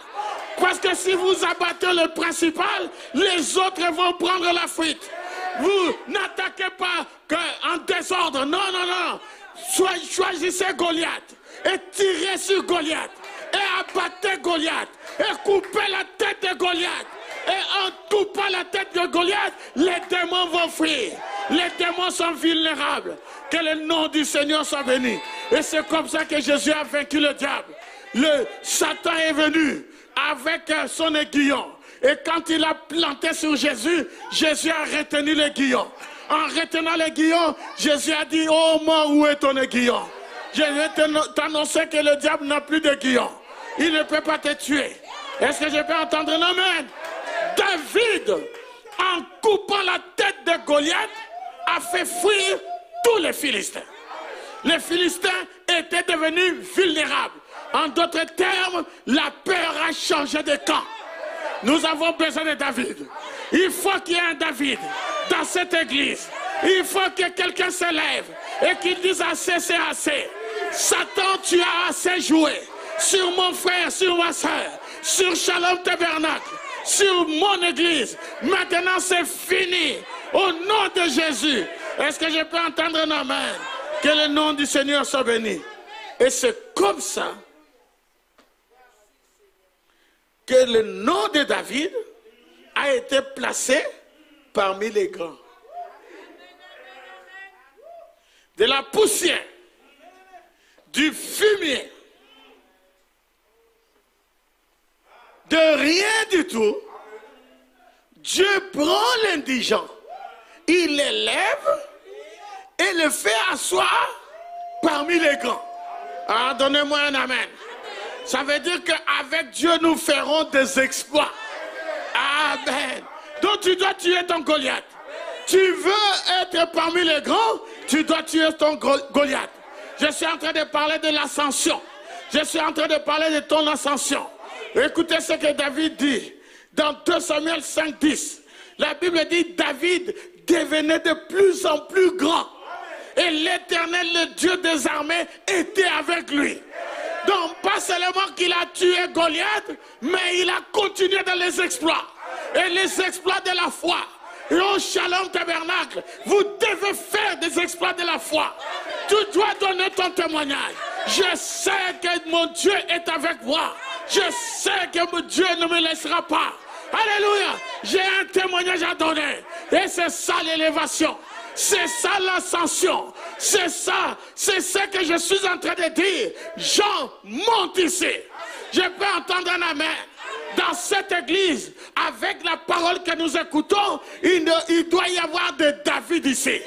Parce que si vous abattez le principal, les autres vont prendre la fuite. Vous n'attaquez pas en désordre. Non, non, non. Choisissez Goliath et tirez sur Goliath. Et abattez Goliath. Et coupez la tête de Goliath. Et en coupant la tête de Goliath, les démons vont fuir. Les démons sont vulnérables. Que le nom du Seigneur soit béni. Et c'est comme ça que Jésus a vaincu le diable. Le Satan est venu avec son aiguillon. Et quand il a planté sur Jésus, Jésus a retenu l'aiguillon. En retenant l'aiguillon, Jésus a dit, oh mort, où est ton aiguillon? Je vais t'annoncer que le diable n'a plus d'aiguillon. Il ne peut pas te tuer. Est-ce que je peux entendre un amen? David, en coupant la tête de Goliath, a fait fuir tous les Philistins. Les Philistins étaient devenus vulnérables. En d'autres termes, la peur a changé de camp. Nous avons besoin de David. Il faut qu'il y ait un David dans cette église. Il faut que quelqu'un se lève et qu'il dise assez, c'est assez. Satan, tu as assez joué sur mon frère, sur ma soeur, sur Shalom Tabernacle, sur mon église. Maintenant, c'est fini. Au nom de Jésus. Est-ce que je peux entendre un amen? Que le nom du Seigneur soit béni. Et c'est comme ça que le nom de David a été placé parmi les grands. De la poussière, du fumier, de rien du tout, Dieu prend l'indigent, il l'élève et le fait asseoir parmi les grands. Ah, donnez-moi un amen. Ça veut dire qu'avec Dieu, nous ferons des exploits. Amen. Donc tu dois tuer ton Goliath. Tu veux être parmi les grands, tu dois tuer ton Goliath. Je suis en train de parler de l'ascension. Je suis en train de parler de ton ascension. Écoutez ce que David dit. Dans 2 Samuel 5, 10, la Bible dit David devenait de plus en plus grand. Et l'Éternel, le Dieu des armées, était avec lui. Donc, pas seulement qu'il a tué Goliath, mais il a continué dans les exploits. Et les exploits de la foi. Et au Shalom Tabernacle, vous devez faire des exploits de la foi. Tu dois donner ton témoignage. Je sais que mon Dieu est avec moi. Je sais que mon Dieu ne me laissera pas. Alléluia. J'ai un témoignage à donner. Et c'est ça l'élévation. C'est ça l'ascension. C'est ça que je suis en train de dire. Jean monte ici. Je peux entendre un amen. dans cette église, avec la parole que nous écoutons, il doit y avoir des David ici.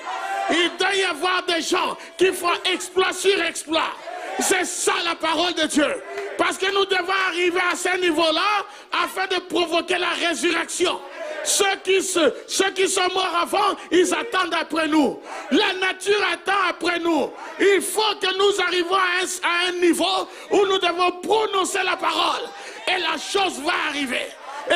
Il doit y avoir des gens qui font exploit sur exploit. C'est ça la parole de Dieu. Parce que nous devons arriver à ce niveau-là afin de provoquer la résurrection. Ceux qui sont morts avant, ils attendent après nous. La nature attend après nous. Il faut que nous arrivions à un niveau où nous devons prononcer la parole. Et la chose va arriver.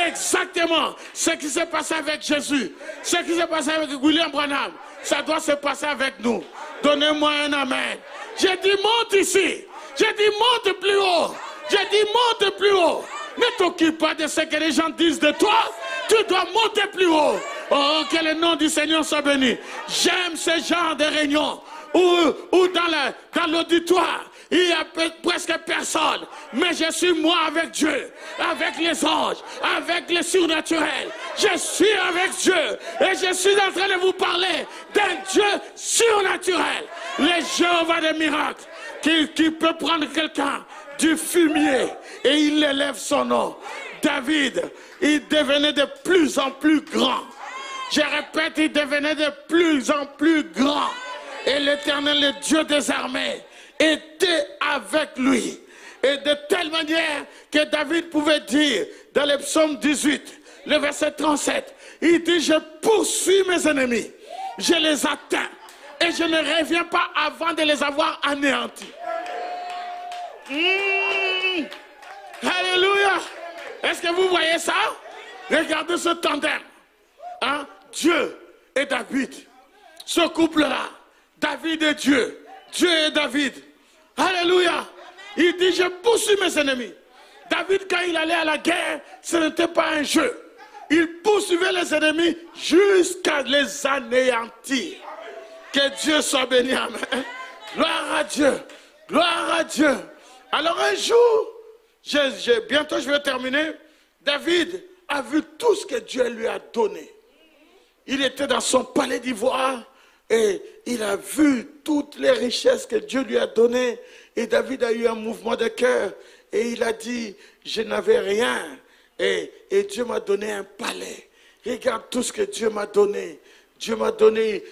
Exactement ce qui s'est passé avec Jésus, ce qui s'est passé avec William Branham, ça doit se passer avec nous. Donnez-moi un amen. J'ai dit monte ici. J'ai dit monte plus haut. J'ai dit monte plus haut. Ne t'occupe pas de ce que les gens disent de toi. Tu dois monter plus haut. Oh, que le nom du Seigneur soit béni. J'aime ce genre de réunion où dans l'auditoire, il n'y a presque personne. Mais je suis moi avec Dieu, avec les anges, avec le surnaturel. Je suis avec Dieu. Et je suis en train de vous parler d'un Dieu surnaturel. Le Jéhovah des miracles. Qui peut prendre quelqu'un du fumier et il élève son nom. David, il devenait de plus en plus grand. Je répète, il devenait de plus en plus grand. Et l'Éternel, le Dieu des armées, était avec lui. Et de telle manière que David pouvait dire dans le psaume 18, le verset 37, il dit, je poursuis mes ennemis, je les atteins. Et je ne reviens pas avant de les avoir anéantis. Alléluia. Est-ce que vous voyez ça? Regardez ce tandem. Hein? Dieu et David. Ce couple-là. David et Dieu. Dieu et David. Alléluia. Il dit, je poursuis mes ennemis. David, quand il allait à la guerre, ce n'était pas un jeu. Il poursuivait les ennemis jusqu'à les anéantir. Que Dieu soit béni, amen. Gloire à Dieu. Gloire à Dieu. Alors un jour, bientôt je vais terminer, David a vu tout ce que Dieu lui a donné. Il était dans son palais d'ivoire et il a vu toutes les richesses que Dieu lui a données. Et David a eu un mouvement de cœur et il a dit, je n'avais rien et Dieu m'a donné un palais. Regarde tout ce que Dieu m'a donné. Dieu m'a donné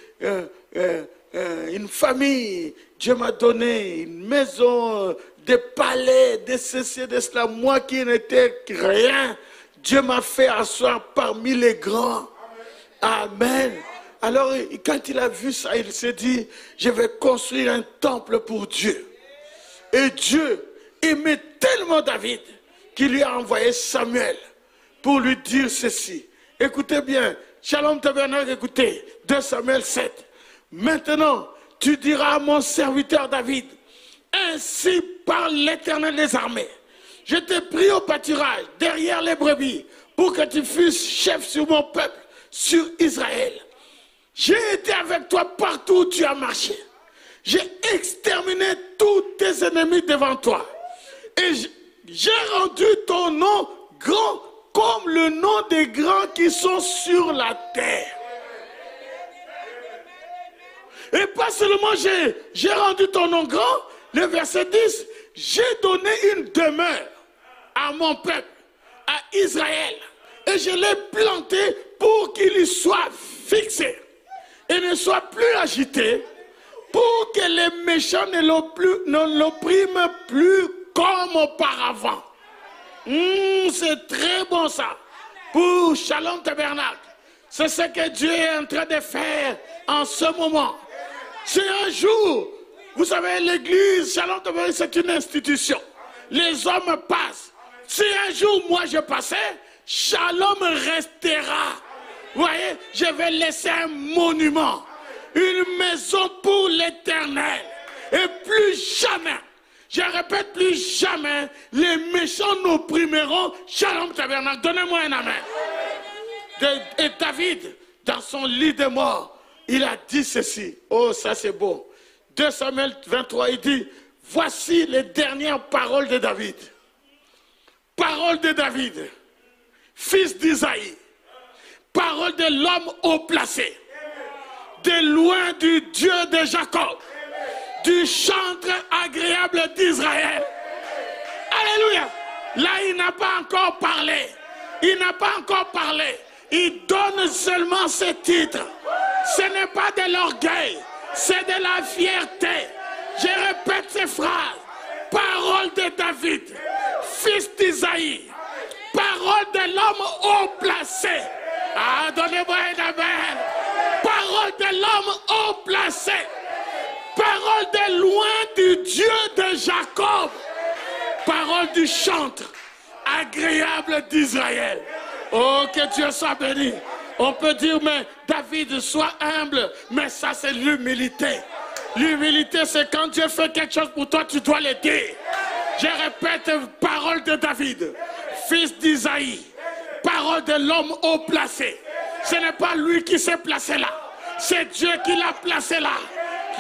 une famille, Dieu m'a donné une maison, des palais, des ceci, de cela. Moi qui n'étais rien, Dieu m'a fait asseoir parmi les grands. Amen. Alors quand il a vu ça, il s'est dit, je vais construire un temple pour Dieu. Et Dieu aimait tellement David qu'il lui a envoyé Samuel pour lui dire ceci. Écoutez bien, Shalom Tabernacle, écoutez, 2 Samuel 7. Maintenant, tu diras à mon serviteur David, ainsi parle l'Éternel des armées. Je t'ai pris au pâturage, derrière les brebis, pour que tu fusses chef sur mon peuple, sur Israël. J'ai été avec toi partout où tu as marché. J'ai exterminé tous tes ennemis devant toi. Et j'ai rendu ton nom grand comme le nom des grands qui sont sur la terre. Et pas seulement j'ai rendu ton nom grand, le verset 10, j'ai donné une demeure à mon peuple, à Israël, et je l'ai planté pour qu'il y soit fixé et ne soit plus agité, pour que les méchants ne l'oppriment plus comme auparavant. C'est très bon ça. Pour Shalom Tabernacle, c'est ce que Dieu est en train de faire en ce moment. C'est un jour, vous savez, l'église, Shalom Tabernacle, c'est une institution. Les hommes passent. Si un jour, moi, je passais, Shalom restera. Vous voyez, je vais laisser un monument, une maison pour l'éternel. Et plus jamais, je répète, plus jamais, les méchants n'opprimeront Shalom Tabernacle. Donnez-moi un amen. Et David, dans son lit de mort, il a dit ceci. Oh, ça c'est beau. 2 Samuel 23, il dit, voici les dernières paroles de David. Paroles de David, fils d'Isaïe. Parole de l'homme haut placé. De loin du Dieu de Jacob. Du chantre agréable d'Israël. Alléluia. Là, il n'a pas encore parlé. Il n'a pas encore parlé. Il donne seulement ce titre. Ce n'est pas de l'orgueil, c'est de la fierté. Je répète ces phrases. Parole de David, fils d'Isaïe. Parole de l'homme haut placé. Ah, donnez-moi un amen. Parole de l'homme haut placé. Parole de loin du Dieu de Jacob. Parole du chantre agréable d'Israël. Oh, que Dieu soit béni. On peut dire, mais David, sois humble. Mais ça, c'est l'humilité. L'humilité, c'est quand Dieu fait quelque chose pour toi, tu dois le dire. Je répète, parole de David, fils d'Isaïe. Parole de l'homme haut placé. Ce n'est pas lui qui s'est placé là. C'est Dieu qui l'a placé là.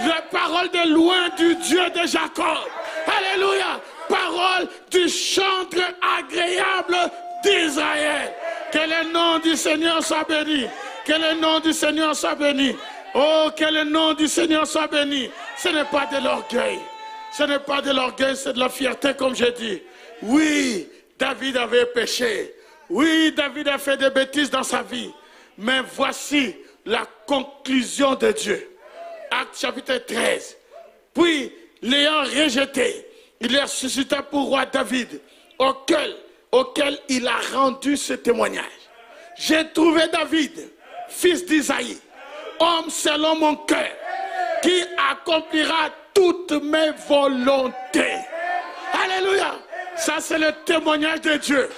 La parole de loin du Dieu de Jacob. Alléluia. Parole du chantre agréable d'Israël. Que le nom du Seigneur soit béni. Que le nom du Seigneur soit béni. Oh, que le nom du Seigneur soit béni. Ce n'est pas de l'orgueil. Ce n'est pas de l'orgueil, c'est de la fierté, comme j'ai dit. Oui, David avait péché. Oui, David a fait des bêtises dans sa vie. Mais voici la conclusion de Dieu. Acte chapitre 13. Puis, l'ayant rejeté, il est ressuscité pour roi David, auquel il a rendu ce témoignage. J'ai trouvé David, fils d'Isaïe, homme selon mon cœur, qui accomplira toutes mes volontés. Alléluia. Ça, c'est le témoignage de Dieu.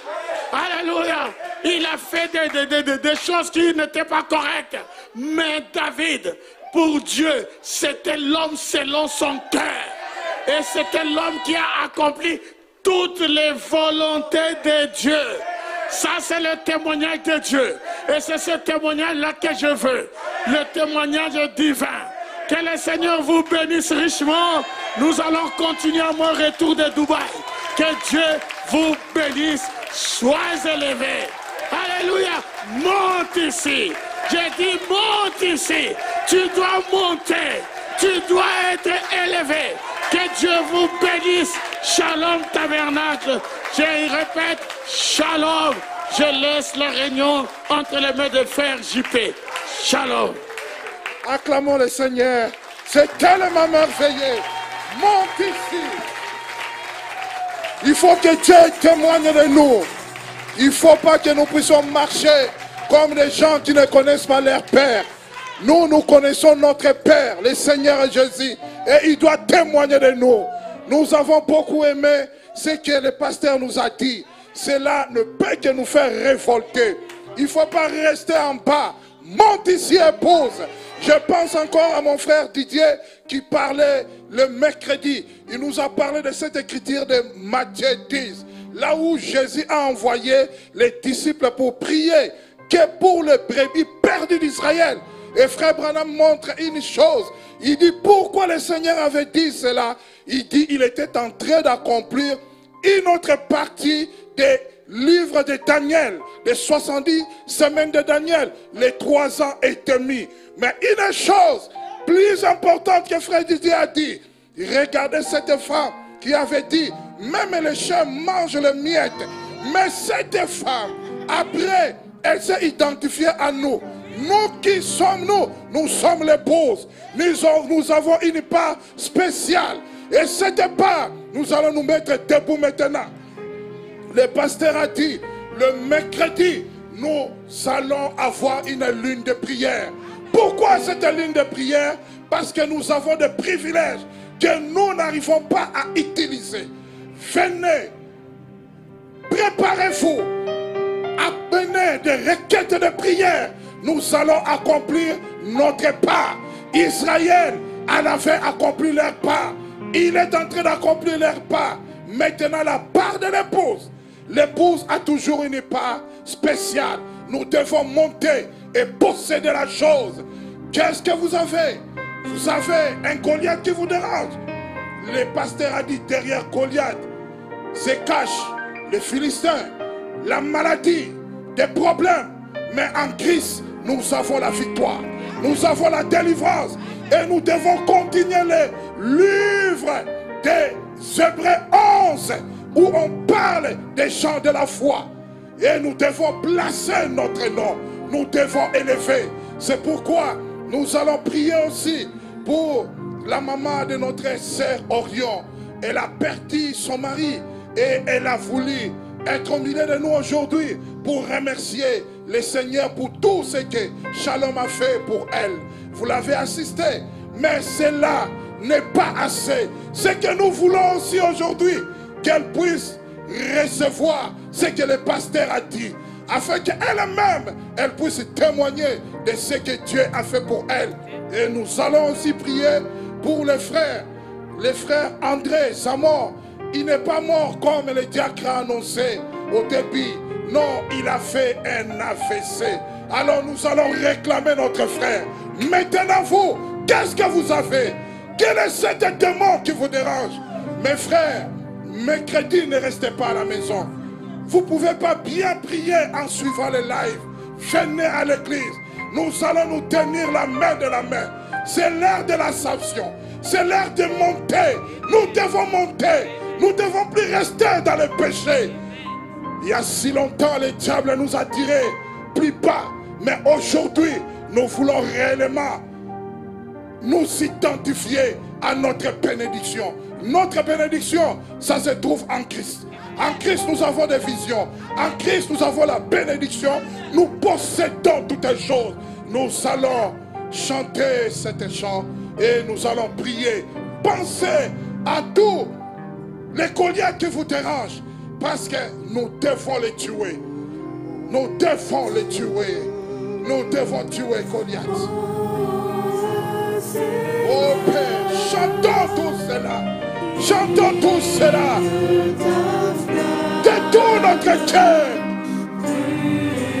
Alléluia. Il a fait des choses qui n'étaient pas correctes. Mais David, pour Dieu, c'était l'homme selon son cœur. Et c'était l'homme qui a accompli toutes les volontés de Dieu. Ça, c'est le témoignage de Dieu. Et c'est ce témoignage-là que je veux. Le témoignage divin. Que le Seigneur vous bénisse richement. Nous allons continuer à mon retour de Dubaï. Que Dieu vous bénisse. Sois élevé. Alléluia. Monte ici. J'ai dit monte ici. Tu dois monter. Tu dois être élevé. Que Dieu vous bénisse. Shalom tabernacle. Je répète, shalom. Je laisse la réunion entre les mains de frère JP. Shalom. Acclamons le Seigneur. C'est tellement merveilleux. Monte ici. Il faut que Dieu témoigne de nous. Il ne faut pas que nous puissions marcher comme des gens qui ne connaissent pas leur Père. Nous connaissons notre Père, le Seigneur Jésus. Et il doit témoigner de nous. Nous avons beaucoup aimé ce que le pasteur nous a dit. Cela ne peut que nous faire révolter. Il ne faut pas rester en bas. Monte ici et pose. Je pense encore à mon frère Didier qui parlait le mercredi. Il nous a parlé de cette écriture de Matthieu 10. Là où Jésus a envoyé les disciples pour prier que pour les brebis perdues d'Israël. Et frère Branham montre une chose. Il dit pourquoi le Seigneur avait dit cela. Il dit il était en train d'accomplir une autre partie des livres de Daniel, les 70 semaines de Daniel. Les 3 ans et demi. Mais une chose plus importante que frère Didier a dit. Regardez cette femme qui avait dit même les chiens mangent les miettes. Mais cette femme, après, elle s'est identifiée à nous. Nous qui sommes nous sommes l'épouse. Nous avons une part spéciale. Et cette part, nous allons nous mettre debout maintenant. Le pasteur a dit, le mercredi, nous allons avoir une lune de prière. Pourquoi cette lune de prière? Parce que nous avons des privilèges que nous n'arrivons pas à utiliser. Venez, préparez-vous, amenez des requêtes de prière. Nous allons accomplir notre part. Israël en avait accompli leur part. Il est en train d'accomplir leur part. Maintenant, la part de l'épouse. L'épouse a toujours une part spéciale. Nous devons monter et posséder la chose. Qu'est-ce que vous avez? Vous avez un Goliath qui vous dérange. Le pasteur a dit derrière Goliath se cache les Philistins, la maladie, des problèmes. Mais en Christ, nous avons la victoire. Nous avons la délivrance. Et nous devons continuer les livres des Hébreux 11 où on parle des gens de la foi. Et nous devons placer notre nom. Nous devons élever. C'est pourquoi nous allons prier aussi pour la maman de notre sœur Orion. Elle a perdu son mari et elle a voulu être au milieu de nous aujourd'hui pour remercier le Seigneur pour tout ce que Shalom a fait pour elle. Vous l'avez assisté, mais cela n'est pas assez. Ce que nous voulons aussi aujourd'hui, qu'elle puisse recevoir ce que le pasteur a dit, afin qu'elle-même, elle puisse témoigner de ce que Dieu a fait pour elle. Et nous allons aussi prier pour les frères André, sa mort. Il n'est pas mort comme le diacre a annoncé au début. Non, il a fait un AVC. Alors nous allons réclamer notre frère. Maintenant vous, qu'est-ce que vous avez? Quel est cet démon qui vous dérange? Mes frères, mercredi, ne restez pas à la maison. Vous ne pouvez pas bien prier en suivant les lives. Venez à l'église. Nous allons nous tenir la main de la main. C'est l'heure de l'ascension. C'est l'heure de monter. Nous devons monter. Nous ne devons plus rester dans le péché. Il y a si longtemps, le diable nous a tirés plus bas. Mais aujourd'hui, nous voulons réellement nous identifier à notre bénédiction. Notre bénédiction, ça se trouve en Christ. En Christ, nous avons des visions. En Christ, nous avons la bénédiction. Nous possédons toutes les choses. Nous allons chanter cet chant et nous allons prier. Pensez à tous les colliers qui vous dérangent, parce que nous devons les tuer. Nous devons les tuer. Nous devons tuer Goliath. Oh Père, chantons tout cela. Chantons tout cela. De tout notre cœur.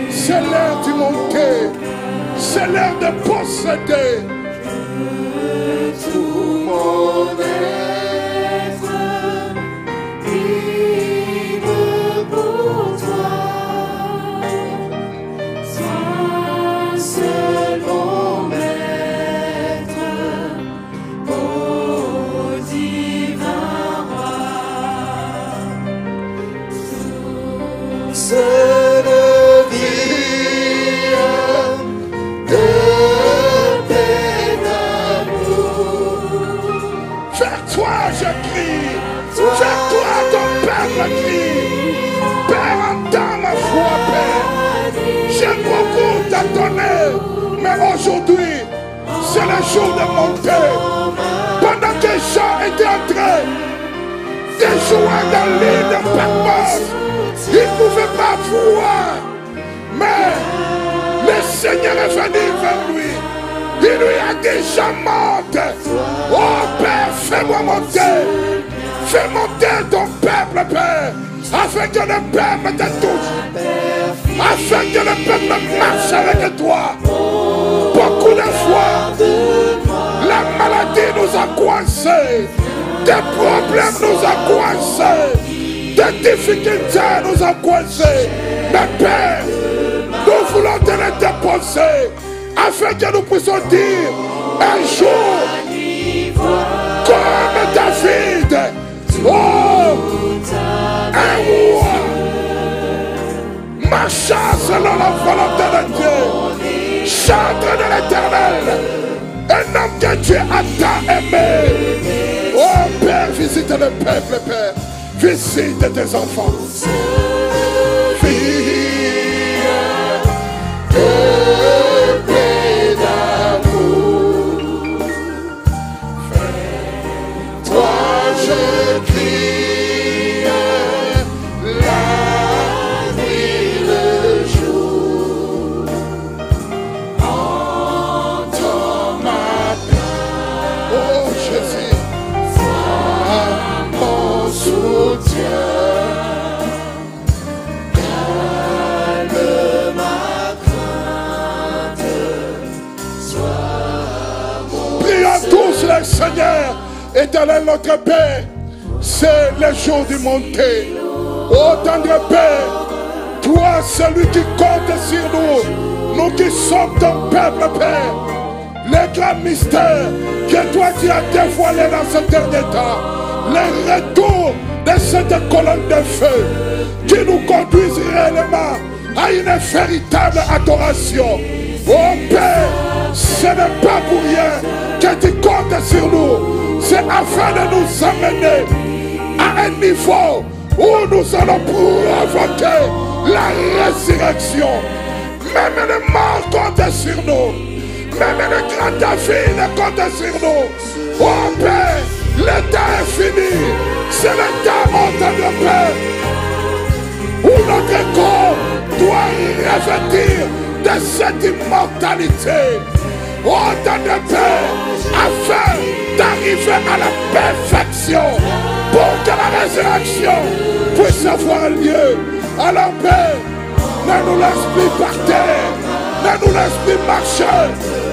C'est l'heure de monter. C'est l'heure de posséder. Tout mon être vive pour toi. Sois seul mon maître, ô divin roi. Seul vie de paix d'amour. Vers toi je crie. Vers toi ton peuple crie. Père, entends ma voix, Père. J'ai beaucoup à donner. Mais aujourd'hui, c'est le jour de monter. Pendant que Jean était en train de jouer dans l'île de Patmos, il ne pouvait pas voir. Mais le Seigneur est venu vers lui. Il lui a dit, je monte. Oh Père, fais-moi monter. Fais monter ton peuple, Père. Afin que le peuple te touche. Afin que le peuple marche avec toi. Beaucoup de fois, la maladie nous a coincés. Des problèmes nous a coincés. Des difficultés nous a coincés. Mais Père, nous voulons te les déposer. Afin que nous puissions dire un jour, comme David, oh, un roi marcha selon la volonté de Dieu, chantre de l'Éternel, un homme que Dieu a tant aimé. Oh Père, visite le peuple, Père, visite tes enfants. Seigneur, éternel notre Père, c'est le jour du monter. Ô tendre Père, toi, celui qui compte sur nous, nous qui sommes ton peuple, Père, les grands mystères que toi tu as dévoilés dans ce dernier temps, le retour de cette colonne de feu qui nous conduise réellement à une véritable adoration. Oh Père, ce n'est pas pour rien que tu comptes sur nous. C'est afin de nous amener à un niveau où nous allons provoquer la résurrection. Même les morts comptent sur nous. Même les grands David comptent sur nous. Oh Père, le temps est fini. C'est le temps, oh de Père, où notre corps doit revêtir de cette immortalité. Oh de Père, afin d'arriver à la perfection, pour que la résurrection puisse avoir lieu. Alors Père, ne nous laisse plus par terre, ne nous laisse plus marcher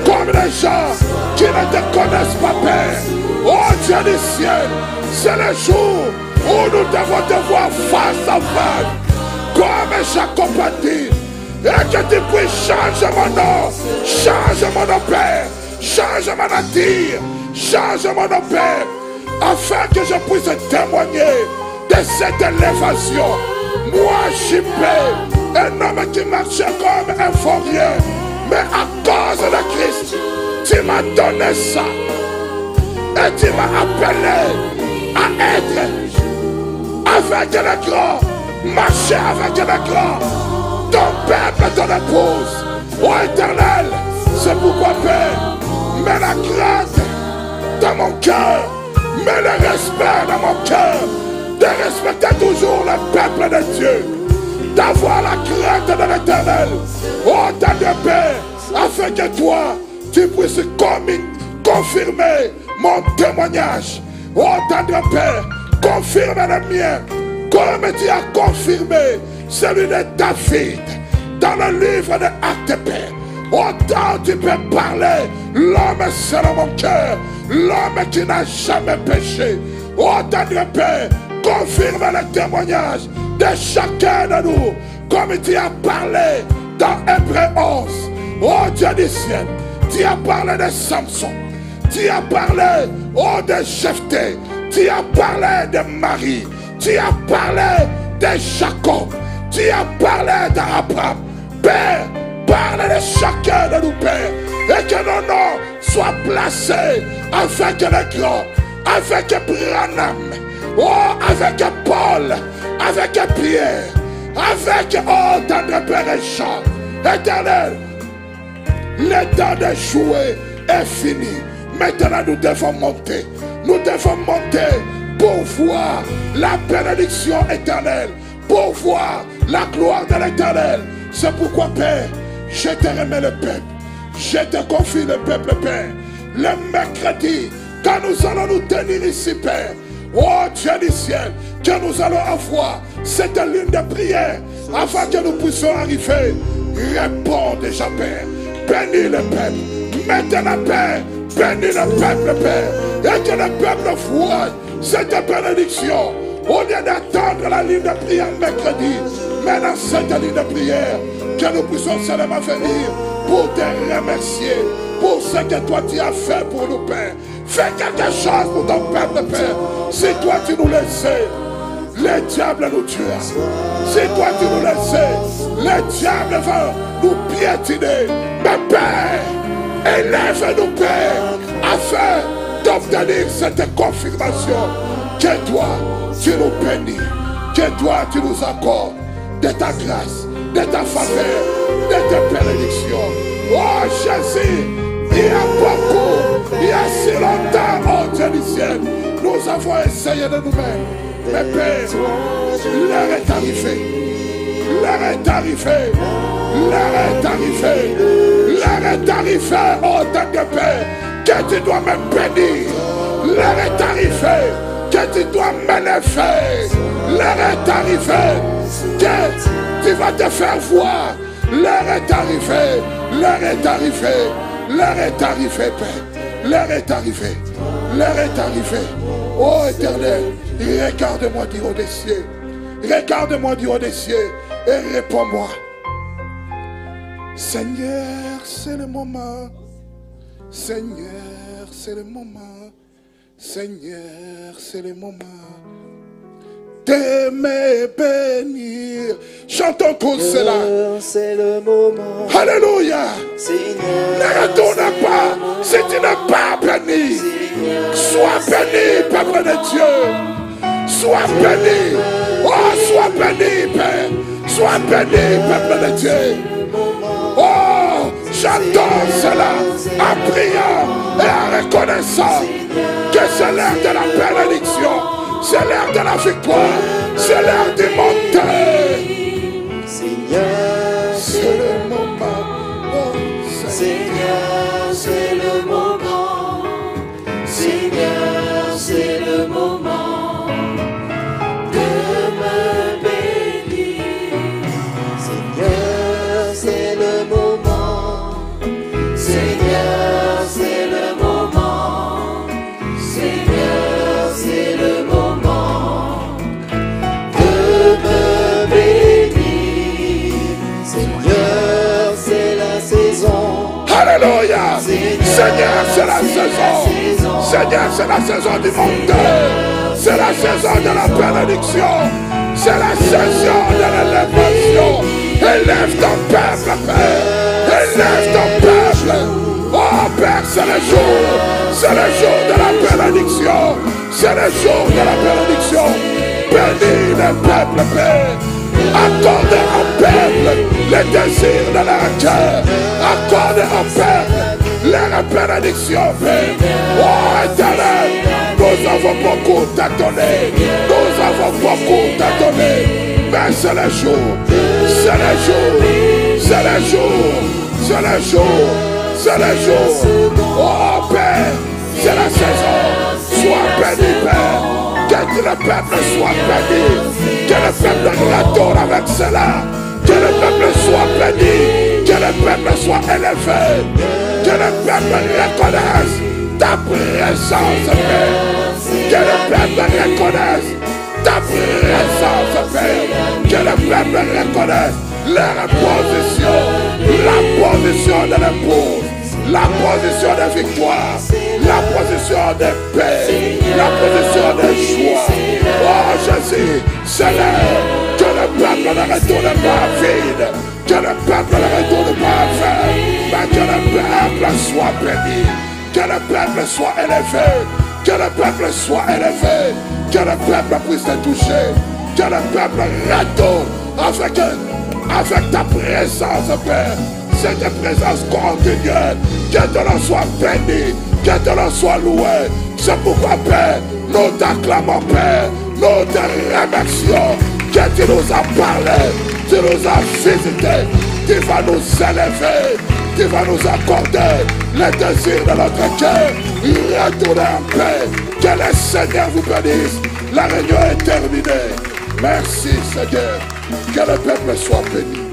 comme les gens qui ne te connaissent pas, Père. Oh Dieu du ciel, c'est le jour où nous devons te voir face à face, comme Jacob a dit, et que tu puisses changer mon nom, change mon nom, Père, change mon attire, change mon nom, Père, afin que je puisse témoigner de cette élévation. Moi, JP, un homme qui marchait comme un vaurien, mais à cause de Christ, tu m'as donné ça. Et tu m'as appelé à être avec les grands, marcher avec les grands, ton peuple, ton épouse. Ô Éternel, c'est pourquoi, Père, mets la crainte dans mon cœur, mets le respect dans mon cœur, de respecter toujours le peuple de Dieu, d'avoir la crainte de l'Éternel. Ô Tendre Père, afin que toi, tu puisses confirmer mon témoignage. Oh Tendre Père, confirme le mien, comme tu as confirmé celui de David dans le livre de Actes, Père. Autant tu peux parler, l'homme selon mon cœur, l'homme qui n'a jamais péché. Oh Tendre Père, confirme le témoignage de chacun de nous, comme tu as parlé dans Hébreux 11. Oh Dieu du ciel, tu as parlé de Samson, tu as parlé, oh, de Jephthé, tu as parlé de Marie, tu as parlé de Jacob, tu as parlé d'Abraham. Père, parle de chacun de nous, Père, et que nos noms soient placés avec les grands, avec Branham, oh, avec Paul, avec Pierre, avec, oh, Tendre Père et Jean. Éternel, le temps de jouer est fini. Maintenant, nous devons monter. Nous devons monter pour voir la bénédiction éternelle, pour voir la gloire de l'Éternel. C'est pourquoi, Père, je te remets le peuple. Je te confie le peuple, Père. Le mercredi, quand nous allons nous tenir ici, Père, oh Dieu du ciel, que nous allons avoir cette lune de prière afin que nous puissions arriver. Réponds déjà, Père. Bénis le peuple. Maintenant, Père, bénis le peuple, Père. Et que le peuple voie cette bénédiction. Au lieu d'attendre la ligne de prière mercredi, mais dans cette ligne de prière, que nous puissions seulement venir pour te remercier pour ce que toi tu as fait pour nous, Père. Fais quelque chose pour ton peuple, Père. Si toi tu nous laissais, le diable nous tuera. Si toi tu nous laissais, le diable va nous piétiner. Mais Père, élève-nous, Père, afin d'obtenir cette confirmation. Que toi, tu nous bénis. Que toi, tu nous accordes de ta grâce, de ta faveur, de ta bénédiction. Oh Jésus, il y a beaucoup, il y a si longtemps, oh Dieu du ciel, nous avons essayé de nous-mêmes. Mais Père, l'heure est arrivée. L'heure est arrivée. L'heure est arrivée. L'heure est arrivée, oh Tendre Père, que tu dois me bénir. L'heure est arrivée, que tu dois m'élever. L'heure est arrivée, que tu vas te faire voir. L'heure est arrivée. L'heure est arrivée. L'heure est arrivée, Père. L'heure est arrivée. L'heure est arrivée. Oh Éternel, regarde-moi du haut des cieux. Regarde-moi du haut des cieux et réponds-moi. Seigneur, c'est le moment. Seigneur, c'est le moment. Seigneur, c'est le moment. de me bénir. Chantons tous cela. C'est le moment. Alléluia. Seigneur, Ne retourne pas si tu n'es pas béni. Sois béni, peuple de Dieu. Sois béni. Oh, sois béni, Père. Sois béni, peuple de Dieu. Oh, j'adore cela en priant et en reconnaissant que c'est l'heure de la bénédiction, c'est l'heure de la victoire, c'est l'heure du montée. Seigneur, C'est le moment. Oh, Seigneur, c'est le moment. Seigneur, c'est le moment de me bénir. Seigneur, c'est le moment. Seigneur, c'est le moment. Seigneur, c'est le moment de me bénir. Seigneur, c'est la saison. Alléluia. Seigneur, c'est la saison. Seigneur, c'est la saison du monde. C'est la saison de la bénédiction. C'est la saison de l'élévation. Élève ton peuple, Père. Élève ton peuple. Oh, Père, c'est le jour. C'est le jour de la bénédiction. C'est le jour de la bénédiction. Bénis le peuple, Père. Accorde au peuple les désirs de leur cœur. Accorde au peuple leur bénédiction, Père. Oh, Éternel, nous avons beaucoup à donner. Nous avons beaucoup à donner. Mais c'est le jour. C'est le jour. C'est le jour. C'est le jour. C'est le jour. Oh, Père, c'est la saison. Sois béni, Père. Que le peuple soit béni. Que le peuple retourne avec cela. Que le peuple soit béni. Que le peuple soit élevé. Que le peuple reconnaisse ta présence, Père. Que le peuple reconnaisse ta présence, Père. Que le peuple reconnaisse leur position. La position de l'épouse. La position de victoire. La position de paix. La position de joie. Oh Jésus, c'est l'heure que le peuple ne retourne pas vide. Que le peuple ne retourne pas vain. Mais que le peuple soit béni. Que le peuple soit élevé. Que le peuple soit élevé. Que le peuple puisse te toucher. Que le peuple retourne avec ta présence, Père. Cette présence continuelle. Que ton nom soit béni. Que ton nom soit loué. C'est pourquoi, Père, nous t'acclamons, Père. Nous te remercions. Que tu nous as parlé. Tu nous as visité. Tu vas nous élever. Tu vas nous accorder les désirs de notre cœur. Retournez en paix. Que le Seigneur vous bénisse. La réunion est terminée. Merci, Seigneur. Que le peuple soit béni.